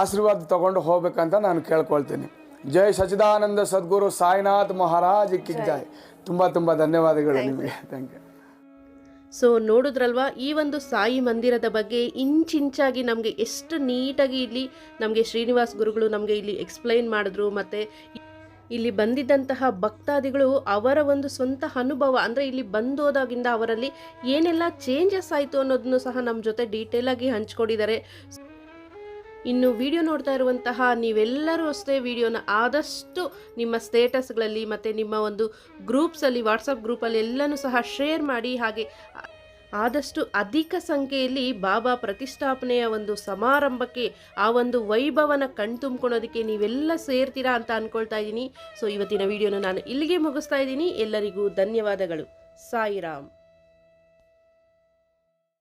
ಆಶೀರ್ವಾದ ತೊಗೊಂಡು ಹೋಗ್ಬೇಕಂತ ನಾನು ಕೇಳ್ಕೊಳ್ತೀನಿ. ಜೈ ಸಚ್ಚಿದಾನಂದ ಸದ್ಗುರು ಸಾಯಿನಾಥ್ ಮಹಾರಾಜ್ ಕಿ ಜೈ. ತುಂಬ ಧನ್ಯವಾದಗಳು ನಿಮಗೆ. Thank you. ಸೊ ನೋಡಿದ್ರಲ್ವಾ ಈ ಒಂದು ಸಾಯಿ ಮಂದಿರದ ಬಗ್ಗೆ ಇಂಚಿಂಚಾಗಿ ನಮಗೆ ಎಷ್ಟು ನೀಟಾಗಿ ಇಲ್ಲಿ ನಮಗೆ ಶ್ರೀನಿವಾಸ್ ಗುರುಗಳು ನಮಗೆ ಇಲ್ಲಿ ಎಕ್ಸ್ಪ್ಲೈನ್ ಮಾಡಿದ್ರು. ಮತ್ತು ಇಲ್ಲಿ ಬಂದಿದ್ದಂತಹ ಭಕ್ತಾದಿಗಳು ಅವರ ಒಂದು ಸ್ವಂತ ಅನುಭವ ಅಂದರೆ ಇಲ್ಲಿ ಬಂದೋದಾಗಿಂದ ಅವರಲ್ಲಿ ಏನೆಲ್ಲ ಚೇಂಜಸ್ ಆಯಿತು ಅನ್ನೋದನ್ನು ಸಹ ನಮ್ಮ ಜೊತೆ ಡೀಟೇಲಾಗಿ ಹಂಚ್ಕೊಂಡಿದ್ದಾರೆ. ಇನ್ನು ವಿಡಿಯೋ ನೋಡ್ತಾ ಇರುವಂತಹ ನೀವೆಲ್ಲರೂ ಅಷ್ಟೇ ವಿಡಿಯೋನ ಆದಷ್ಟು ನಿಮ್ಮ ಸ್ಟೇಟಸ್ಗಳಲ್ಲಿ ಮತ್ತು ನಿಮ್ಮ ಒಂದು ಗ್ರೂಪ್ಸಲ್ಲಿ, ವಾಟ್ಸಪ್ ಗ್ರೂಪಲ್ಲಿ ಎಲ್ಲನೂ ಸಹ ಶೇರ್ ಮಾಡಿ. ಹಾಗೆ ಆದಷ್ಟು ಅಧಿಕ ಸಂಖ್ಯೆಯಲ್ಲಿ ಬಾಬಾ ಪ್ರತಿಷ್ಠಾಪನೆಯ ಒಂದು ಸಮಾರಂಭಕ್ಕೆ ಆ ಒಂದು ವೈಭವನ ಕಣ್ತುಂಬ್ಕೊಳೋದಕ್ಕೆ ನೀವೆಲ್ಲ ಸೇರ್ತೀರಾ ಅಂತ ಅಂದ್ಕೊಳ್ತಾ ಇದ್ದೀನಿ. ಸೊ ಇವತ್ತಿನ ವಿಡಿಯೋನ ನಾನು ಇಲ್ಲಿಗೆ ಮುಗಿಸ್ತಾ ಇದ್ದೀನಿ. ಎಲ್ಲರಿಗೂ ಧನ್ಯವಾದಗಳು. ಸಾಯಿರಾಮ್.